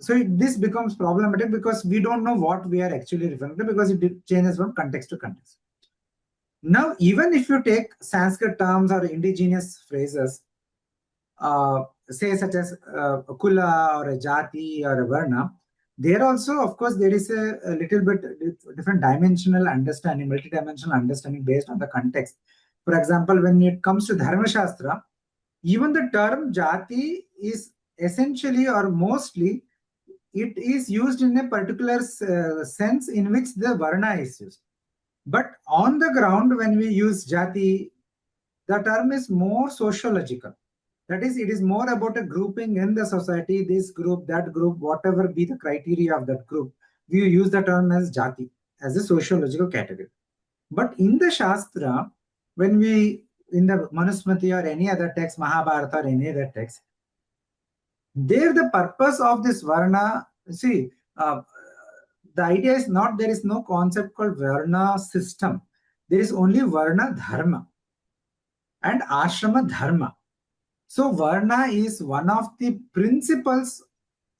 this becomes problematic because we don't know what we are actually referring to, because it changes from context to context. Now, even if you take Sanskrit terms or indigenous phrases, say such as a kula or a jati or a varna, there also, of course, there is a little bit different dimensional understanding, multidimensional understanding based on the context. For example, when it comes to Dharma Shastra, even the term jati is essentially or mostly, it is used in a particular sense in which the varna is used. But on the ground, when we use jati, the term is more sociological. That is, it is more about a grouping in the society, this group, that group, whatever be the criteria of that group. We use the term as jati, as a sociological category. But in the Shastra, when we, in the Manusmriti or any other text, Mahabharata or any other text, there the purpose of this Varna, see, the idea is not, there is no concept called Varna system. There is only Varna Dharma and Ashrama Dharma. So Varna is one of the principles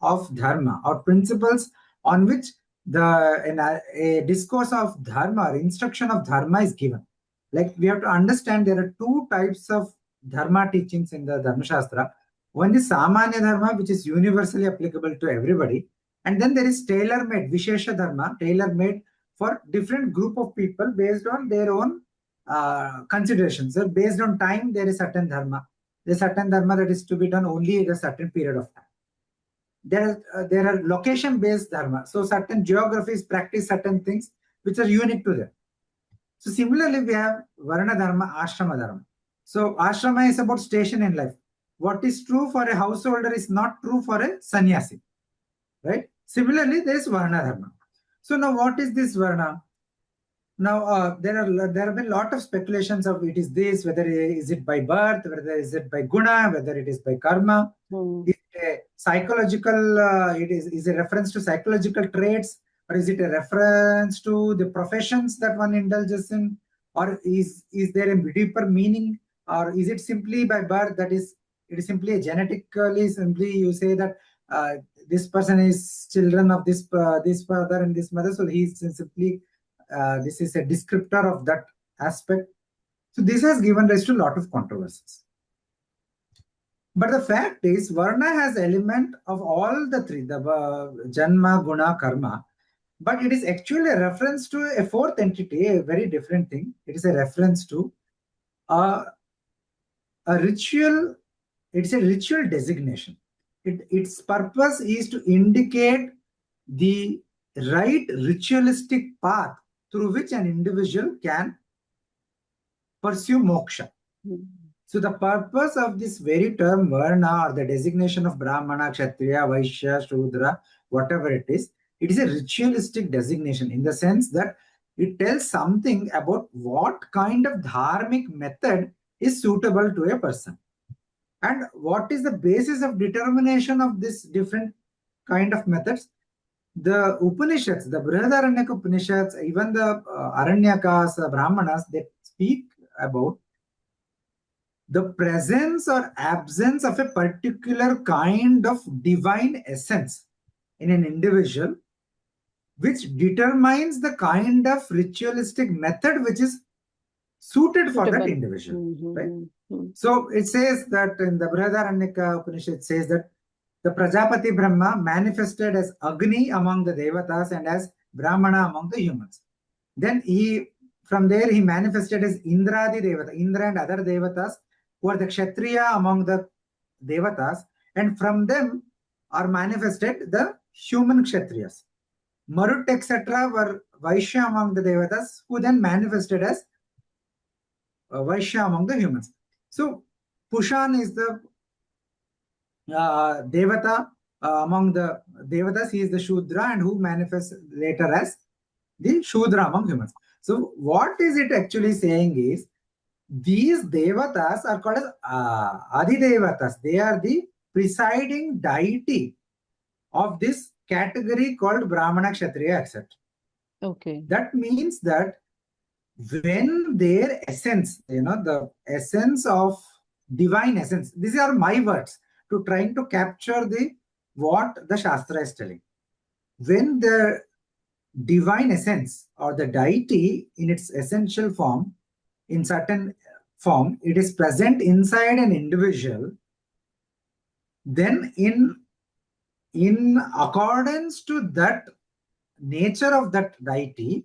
of Dharma, or principles on which a discourse of Dharma or instruction of Dharma is given. Like, we have to understand there are two types of Dharma teachings in the Dharma Shastra. One is Samanya Dharma, which is universally applicable to everybody. And then there is tailor-made, Vishesha Dharma, tailor-made for different group of people based on their own considerations. So based on time, there is certain Dharma. There's certain Dharma that is to be done only in a certain period of time. There are location based dharma, so certain geographies practice certain things which are unique to them. So similarly, we have varna dharma, ashrama dharma. So ashrama is about station in life. What is true for a householder is not true for a sannyasi, right? Similarly, there is varna dharma. So now, what is this varna? Now, there have been a lot of speculations of it is this, whether is it by birth, whether is it by guna, whether it is by karma. Hmm. Is it a psychological? It is a reference to psychological traits, or is it a reference to the professions that one indulges in, or is there a deeper meaning, or is it simply by birth? That is, it is simply a genetically, simply you say that uh, this person is children of this father and this mother, so he is simply this is a descriptor of that aspect. So this has given rise to a lot of controversies. But the fact is, Varna has element of all the three, the Janma, Guna, Karma. But it is actually a reference to a fourth entity, a very different thing. It is a reference to uh, a ritual. It's a ritual designation. Its purpose is to indicate the right ritualistic path through which an individual can pursue moksha. So the purpose of this very term Varna, or the designation of Brahmana, Kshatriya, Vaishya, Shudra, whatever it is a ritualistic designation in the sense that it tells something about what kind of dharmic method is suitable to a person. And what is the basis of determination of this different kind of methods? The Upanishads, the Brihadaranyaka Upanishads, even the Aranyakas, the Brahmanas, they speak about the presence or absence of a particular kind of divine essence in an individual, which determines the kind of ritualistic method which is suited for that individual. Right? So it says that in the Brihadaranyaka Upanishad, it says that the Prajapati Brahma manifested as Agni among the Devatas and as Brahmana among the humans. Then from there he manifested as Indradi Devata, Indra and other Devatas, who are the Kshatriya among the Devatas, and from them are manifested the human Kshatriyas. Marut, etc. were Vaishya among the Devatas, who then manifested as Vaishya among the humans. So Pushan is the Devata among the Devatas. He is the Shudra, and who manifests later as the Shudra among humans. So what is it actually saying is, these Devatas are called as Adi Devatas. They are the presiding deity of this category called Brahmana, Kshatriya, etc. Okay. That means that when their essence, the essence of divine essence, these are my words to trying to capture what the Shastra is telling. When the divine essence or the deity in its essential form, in certain form, it is present inside an individual, then in accordance to that nature of that deity,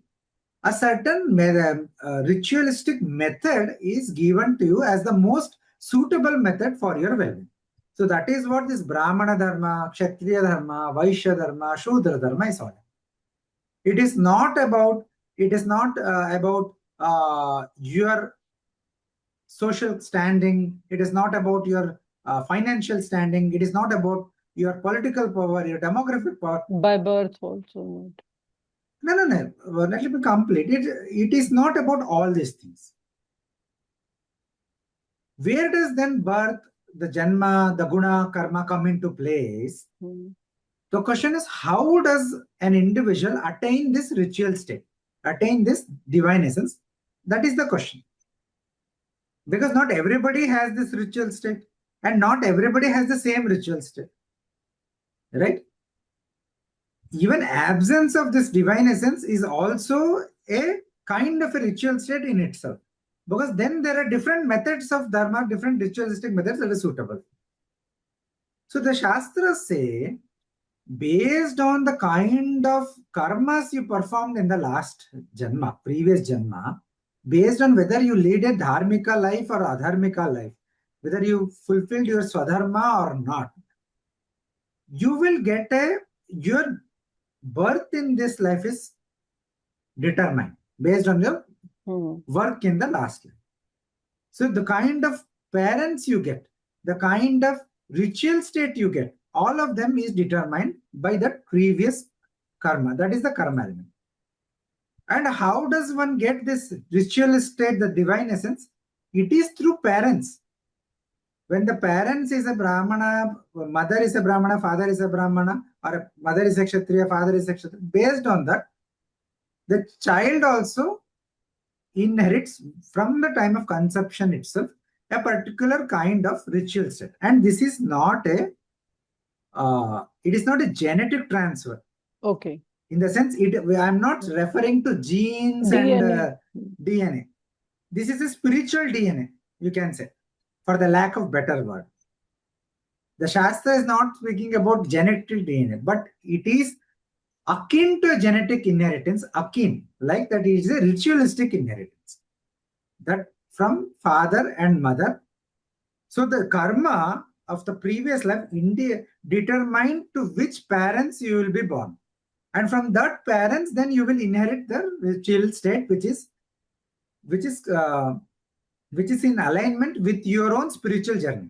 a certain ritualistic method is given to you as the most suitable method for your well-being. So that is what this Brahmana Dharma, Kshatriya Dharma, Vaishya Dharma, Shudra Dharma is all. It is not about your social standing. It is not about your financial standing. It is not about your political power, your demographic power. By birth also not. No. Let me complete. It is not about all these things. Where does then birth, the janma, the guna, karma come into place? The question is, how does an individual attain this ritual state, attain this divine essence? That is the question. Because not everybody has this ritual state, and not everybody has the same ritual state. Right? Even absence of this divine essence is also a kind of a ritual state in itself. Because then there are different methods of dharma, different ritualistic methods that are suitable. So the Shastras say, based on the kind of karmas you performed in the last janma, previous janma, based on whether you lead a dharmika life or adharmika life, whether you fulfilled your swadharma or not, you will get your birth in this life is determined based on your work in the last life. So the kind of parents you get, the kind of ritual state you get, all of them is determined by the previous karma. That is the karma element. And how does one get this ritual state, the divine essence? It is through parents. When the parents is a Brahmana, mother is a Brahmana, father is a Brahmana, or mother is a Kshatriya, father is a Kshatriya, based on that, the child also inherits from the time of conception itself a particular kind of ritual state. And this is not it is not a genetic transfer. Okay. In the sense, I'm not referring to genes DNA. and DNA. This is a spiritual DNA, you can say, for the lack of better word. The Shastra is not speaking about genetic DNA, but it is akin to genetic inheritance, akin, like that is a ritualistic inheritance. That from father and mother. So the karma of the previous life determined to which parents you will be born. And from that parents, then you will inherit the ritual state, which is which is in alignment with your own spiritual journey.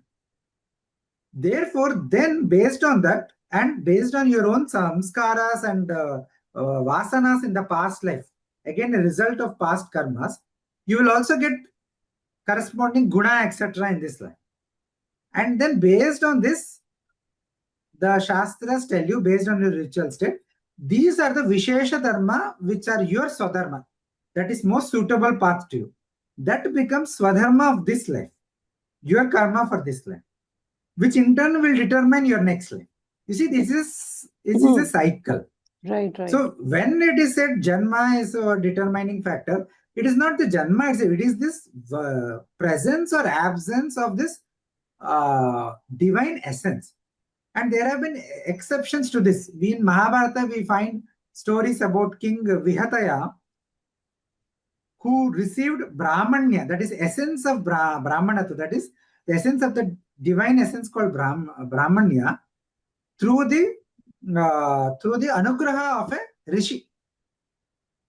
Therefore, then based on that and based on your own samskaras and vasanas in the past life, again a result of past karmas, you will also get corresponding guna, etc. in this life. And then based on this, the Shastras tell you, based on your ritual state, these are the Vishesha Dharma, which are your Swadharma. That is most suitable path to you. That becomes Swadharma of this life, your karma for this life, which in turn will determine your next life. You see, this is a cycle. Right, right. So when it is said Janma is a determining factor, it is not the Janma itself, it is this presence or absence of this divine essence. And there have been exceptions to this. In Mahabharata, we find stories about King Vihataya, who received Brahmanya, that is essence of Brahmanatva, that is the essence of the divine essence called Brahmanya, through the anugraha of a rishi.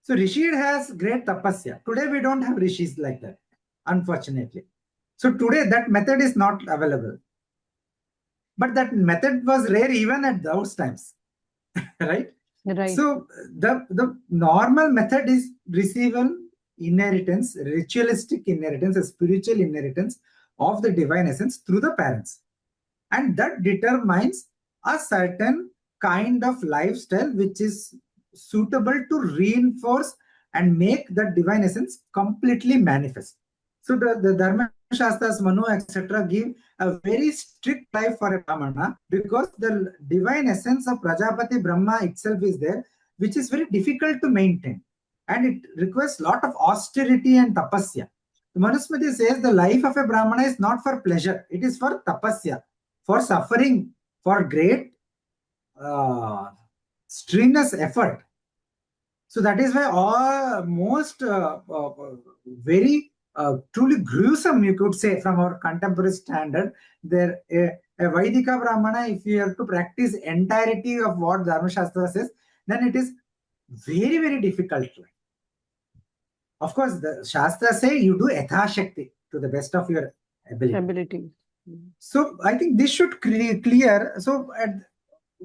So rishi has great tapasya. Today we don't have rishis like that, unfortunately. So today that method is not available. But that method was rare even at those times, right? Right. So the normal method is receiving inheritance, ritualistic inheritance, a spiritual inheritance of the divine essence through the parents. And that determines a certain kind of lifestyle which is suitable to reinforce and make that divine essence completely manifest. So the Dharma Shastras, Manu, etc. give a very strict life for a Brahmana because the divine essence of Prajapati Brahma itself is there, which is very difficult to maintain. And it requires a lot of austerity and tapasya. The Manusmriti says the life of a Brahmana is not for pleasure, it is for tapasya, for suffering, for great strenuous effort. So that is why most very truly gruesome, you could say, from our contemporary standard, there a Vaidika Brahmana, if you have to practice entirety of what Dharma Shastra says, then it is very, very difficult. Of course, the Shastra say you do etha shakti to the best of your ability. So I think this should clear. So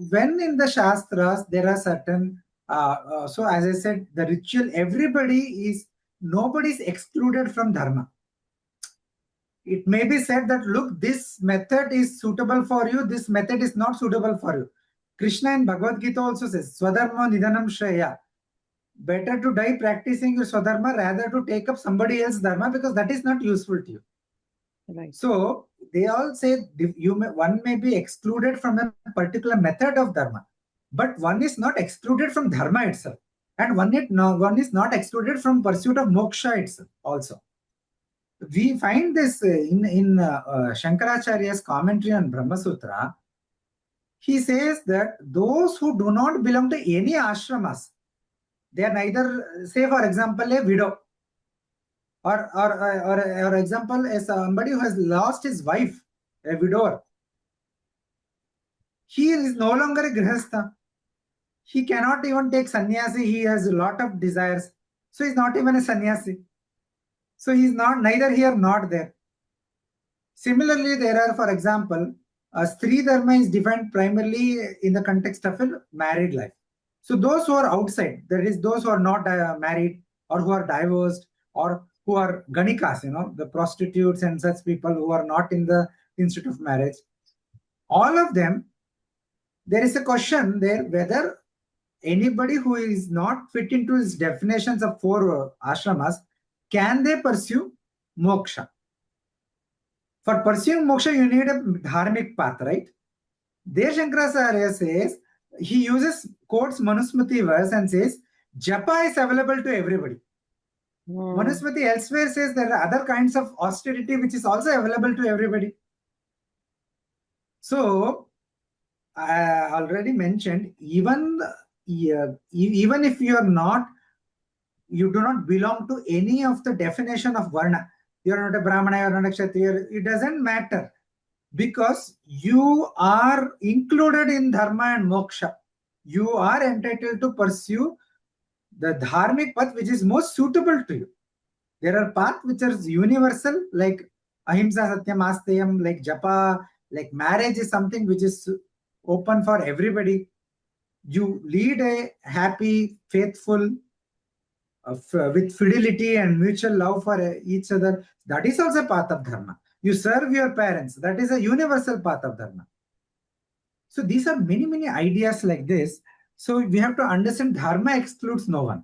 when in the Shastras there are certain, so as I said, the ritual, nobody is excluded from Dharma. It may be said that, look, this method is suitable for you, this method is not suitable for you. Krishna in Bhagavad Gita also says, Swadharma Nidhanam Shreya. Better to die practicing your Swadharma rather to take up somebody else's Dharma, because that is not useful to you. Right. So they all say one may be excluded from a particular method of Dharma, but one is not excluded from Dharma itself. And one is not excluded from pursuit of moksha itself also. We find this in Shankaracharya's commentary on Brahma Sutra. He says that those who do not belong to any ashramas, they are neither, say for example, a widow, or example, as somebody who has lost his wife, a widower. He is no longer a grihastha. He cannot even take sannyasi. He has a lot of desires. So he's not even a sannyasi. So he's neither here nor there. Similarly, there are, for example, Stri Dharma is defined primarily in the context of a married life. So those who are outside, that is those who are not married or who are divorced or who are ganikas, the prostitutes and such people who are not in the institute of marriage, all of them, there is a question there whether anybody who is not fit into his definitions of 4 ashramas, can they pursue moksha? For pursuing moksha, you need a dharmic path, right? There Shankaracharya says, he quotes Manusmriti verse and says, japa is available to everybody. Manusmriti elsewhere says there are other kinds of austerity which is also available to everybody. So, I already mentioned, even if you do not belong to any of the definition of Varna, you are not a Brahmana, you are not a Kshatriya, it doesn't matter, because you are included in Dharma and Moksha. You are entitled to pursue the dharmic path which is most suitable to you. There are paths which are universal, like ahimsa, satyam, asteyam, like japa, like marriage is something which is open for everybody. You lead a happy, faithful, with fidelity and mutual love for each other. That is also a path of dharma. You serve your parents. That is a universal path of dharma. So these are many, many ideas like this. So we have to understand dharma excludes no one.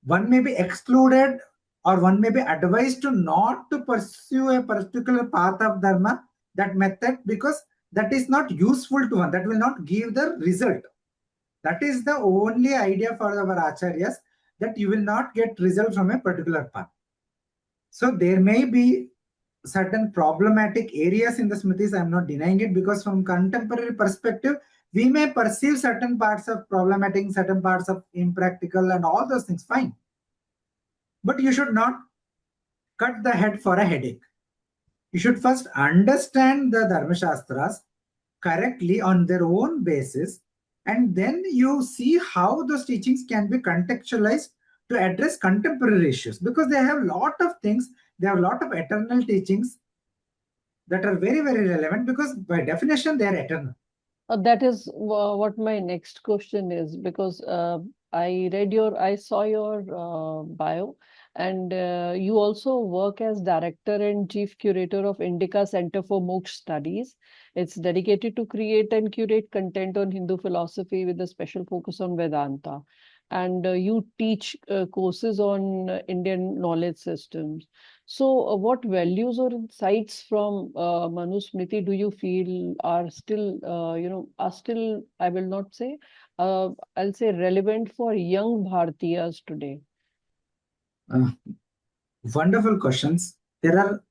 One may be excluded or one may be advised to not to pursue a particular path of dharma, that method, because that is not useful to one. That will not give the result. That is the only idea for our acharyas, that you will not get result from a particular path. So there may be certain problematic areas in the Smritis. I'm not denying it, because from contemporary perspective, we may perceive certain parts of problematic, certain parts of impractical, and all those things. Fine, but you should not cut the head for a headache. You should first understand the Dharma Shastras correctly on their own basis, and then you see how those teachings can be contextualized to address contemporary issues, because they have a lot of things, they have a lot of eternal teachings that are very, very relevant, because by definition they are eternal. That is what my next question is, because I saw your bio, and you also work as director and chief curator of Indica Center for Moksha Studies. It's dedicated to create and curate content on Hindu philosophy with a special focus on Vedanta. And you teach courses on Indian knowledge systems. So, what values or insights from Manusmriti do you feel are still, are still, I will not say, I'll say relevant for young Bhartiyas today? Uh, Wonderful questions. There are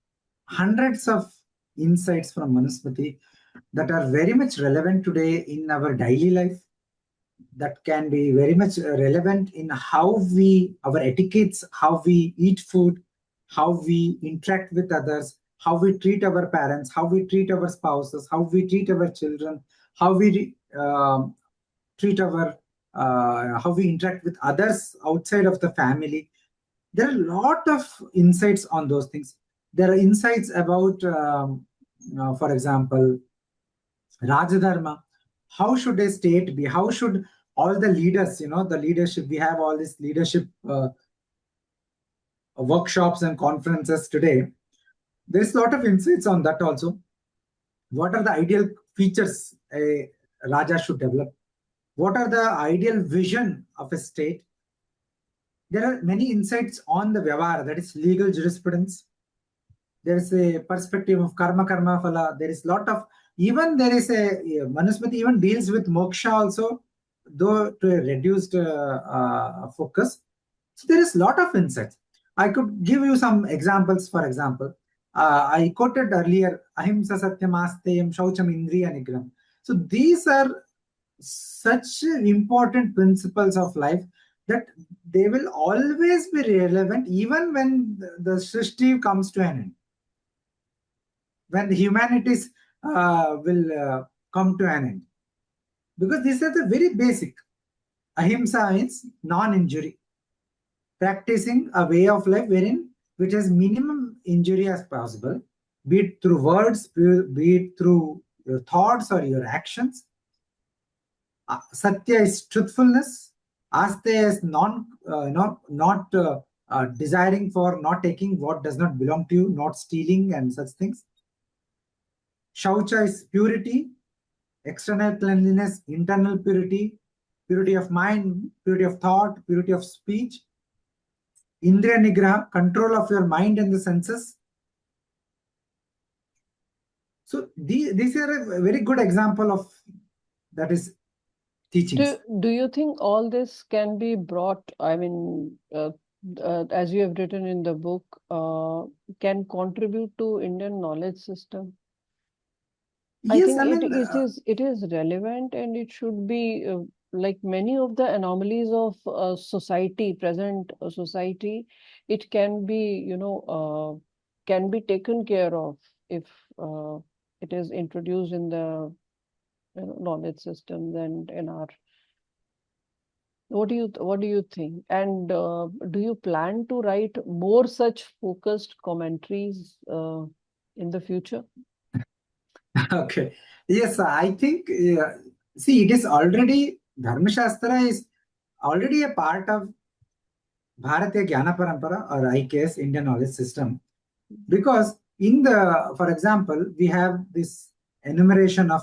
hundreds of insights from Manusmriti that are very much relevant today in our daily life, that can be very much relevant in how we, our etiquettes, how we eat food, how we interact with others, how we treat our parents, how we treat our spouses, how we treat our children, how we treat our how we interact with others outside of the family. There are a lot of insights on those things. There are insights about, for example, Rajadharma. How should a state be? How should all the leaders, the leadership, we have all these leadership workshops and conferences today. There's a lot of insights on that also. What are the ideal features a Raja should develop? What are the ideal vision of a state? There are many insights on the Vyavara, that is legal jurisprudence. There is a perspective of karma, karma, phala. There is a lot of, even there is a, Manusmriti even deals with moksha also, though to a reduced focus. So there is a lot of insights. I could give you some examples. For example, I quoted earlier, ahimsa satyam asteyam shaucham indriya nigram. So these are such important principles of life, that they will always be relevant even when the Srishti comes to an end, when the humanities will come to an end. Because these are the very basic. Ahimsa means non-injury, practicing a way of life wherein which has minimum injury as possible, be it through words, be it through your thoughts or your actions. Satya is truthfulness. Asteya is not desiring for, not taking what does not belong to you, not stealing and such things. Shaucha is purity, external cleanliness, internal purity, purity of mind, purity of thought, purity of speech. Indriya Nigraha, control of your mind and the senses. So these are a very good example of that is teachings. Do you think all this can be brought, I mean, as you have written in the book, can contribute to Indian knowledge system? I Yes, think I mean, it is relevant, and it should be like many of the anomalies of society, present society, it can be, can be taken care of if it is introduced in the knowledge systems and in our What do you think? And do you plan to write more such focused commentaries in the future? Okay. Yes, I think, see, it is already, Dharma Shastra is already a part of Bharatiya Jnana Parampara, or IKS, Indian knowledge system. Because in the, for example, we have this enumeration of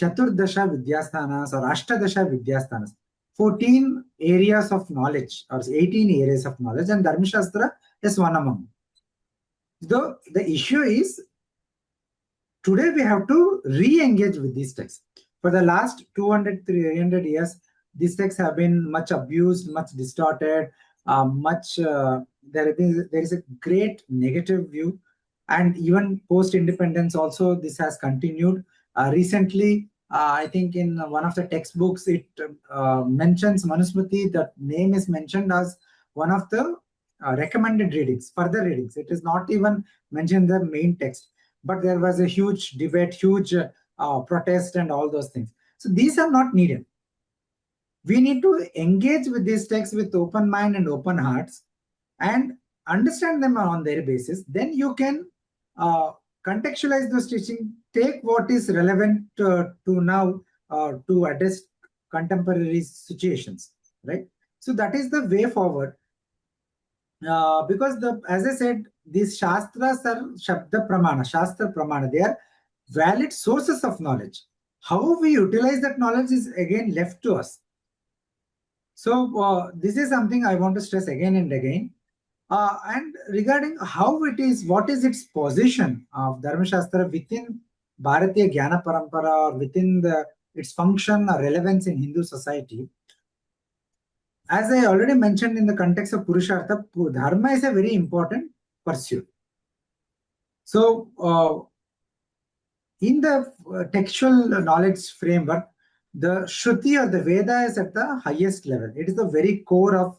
Chaturdasha Vidyasthanas or Ashtadasha Vidyasthanas, 14 areas of knowledge or 18 areas of knowledge, and Dharma Shastra is one among. The issue is today we have to re-engage with these texts. For the last 200, 300 years, these texts have been much abused, much distorted, much there is a great negative view, and even post-independence also this has continued. Recently, I think in one of the textbooks it mentions Manusmriti. That name is mentioned as one of the recommended readings, further readings. It is not even mentioned in the main text, but there was a huge debate, huge protest, and all those things. So these are not needed. We need to engage with these texts with open mind and open hearts and understand them on their basis. Then you can uh, contextualize those teaching, take what is relevant to now to address contemporary situations, right? So that is the way forward. Because as I said, these shastras are shabda pramana, shastra pramana. They are valid sources of knowledge. How we utilize that knowledge is again left to us. So this is something I want to stress again and again. And regarding how it is, what is its position of Dharma Shastra within Bharatiya Jnana Parampara, or within its function or relevance in Hindu society? As I already mentioned, in the context of Purushartha, Dharma is a very important pursuit. So, in the textual knowledge framework, the Shruti or the Veda is at the highest level. It is the very core of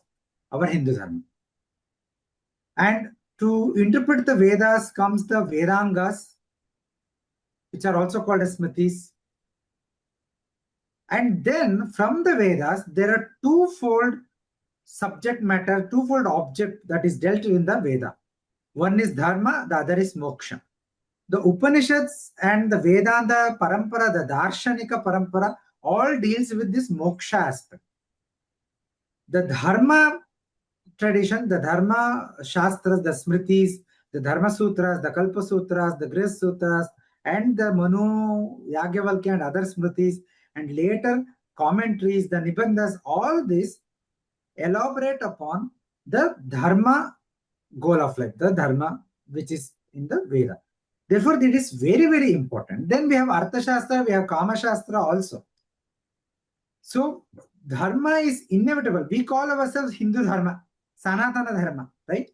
our Hindu Dharma. And to interpret the Vedas comes the Vedangas, which are also called as Smritis. And then from the Vedas, there are twofold subject matter, twofold object that is dealt in the Veda. One is Dharma, the other is Moksha. The Upanishads and the Vedanta Parampara, the Darshanika Parampara, all deals with this Moksha aspect. The Dharma tradition, the Dharma Shastras, the Smritis, the Dharma Sutras, the Kalpa Sutras, the Grihya Sutras, and the Manu, Yagyavalkya and other Smritis, and later commentaries, the Nibandhas, all this elaborate upon the Dharma goal of life, the Dharma which is in the Veda. Therefore, it is very, very important. Then we have Artha Shastra, we have Kama Shastra also. So, Dharma is inevitable. We call ourselves Hindu Dharma, Sanatana Dharma, right?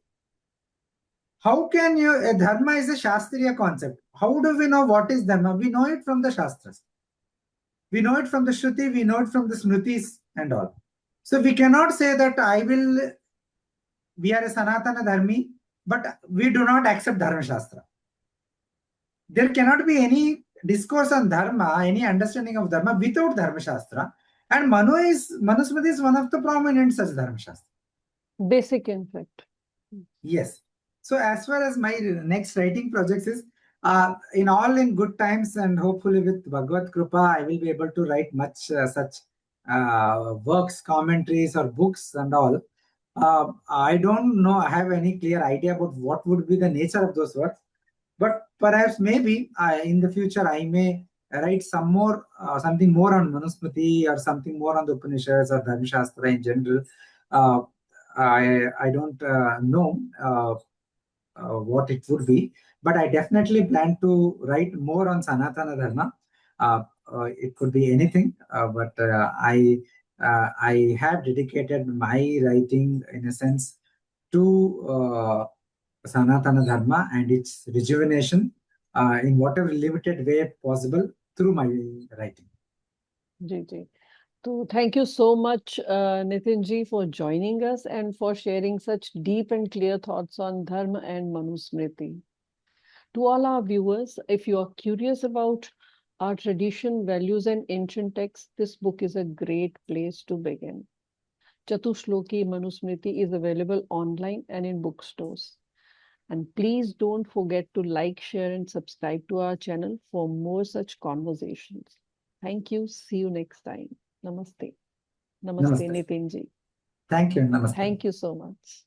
How can you, a Dharma is a Shastriya concept. How do we know what is Dharma? We know it from the Shastras. We know it from the Shruti, we know it from the Smritis and all. So we cannot say that we are a Sanatana Dharmi, but we do not accept Dharma Shastra. There cannot be any discourse on Dharma, any understanding of Dharma without Dharma Shastra. And Manusmriti is one of the prominent such Dharma Shastra. Basic, in fact. Yes. So as far as my next writing projects is, in good times, and hopefully with Bhagavad Kripa, I will be able to write much such works, commentaries, or books and all. I don't know, I have any clear idea about what would be the nature of those works, but perhaps maybe in the future I may write something more on Manusmriti, or something more on the Upanishads or Dharma Shastra in general. Uh, I don't know what it would be, but I definitely plan to write more on Sanatana Dharma. It could be anything, but I have dedicated my writing, in a sense, to Sanatana Dharma and its rejuvenation in whatever limited way possible through my writing. Ji, ji. So thank you so much, Nitin ji, for joining us and for sharing such deep and clear thoughts on Dharma and Manusmriti. To all our viewers, if you are curious about our tradition, values, and ancient texts, this book is a great place to begin. Chatuh Shloki Manusmriti is available online and in bookstores. And please don't forget to like, share, and subscribe to our channel for more such conversations. Thank you. See you next time. Namaste. Namaste, Namaste. Nitinji. Thank you. Namaste. Thank you so much.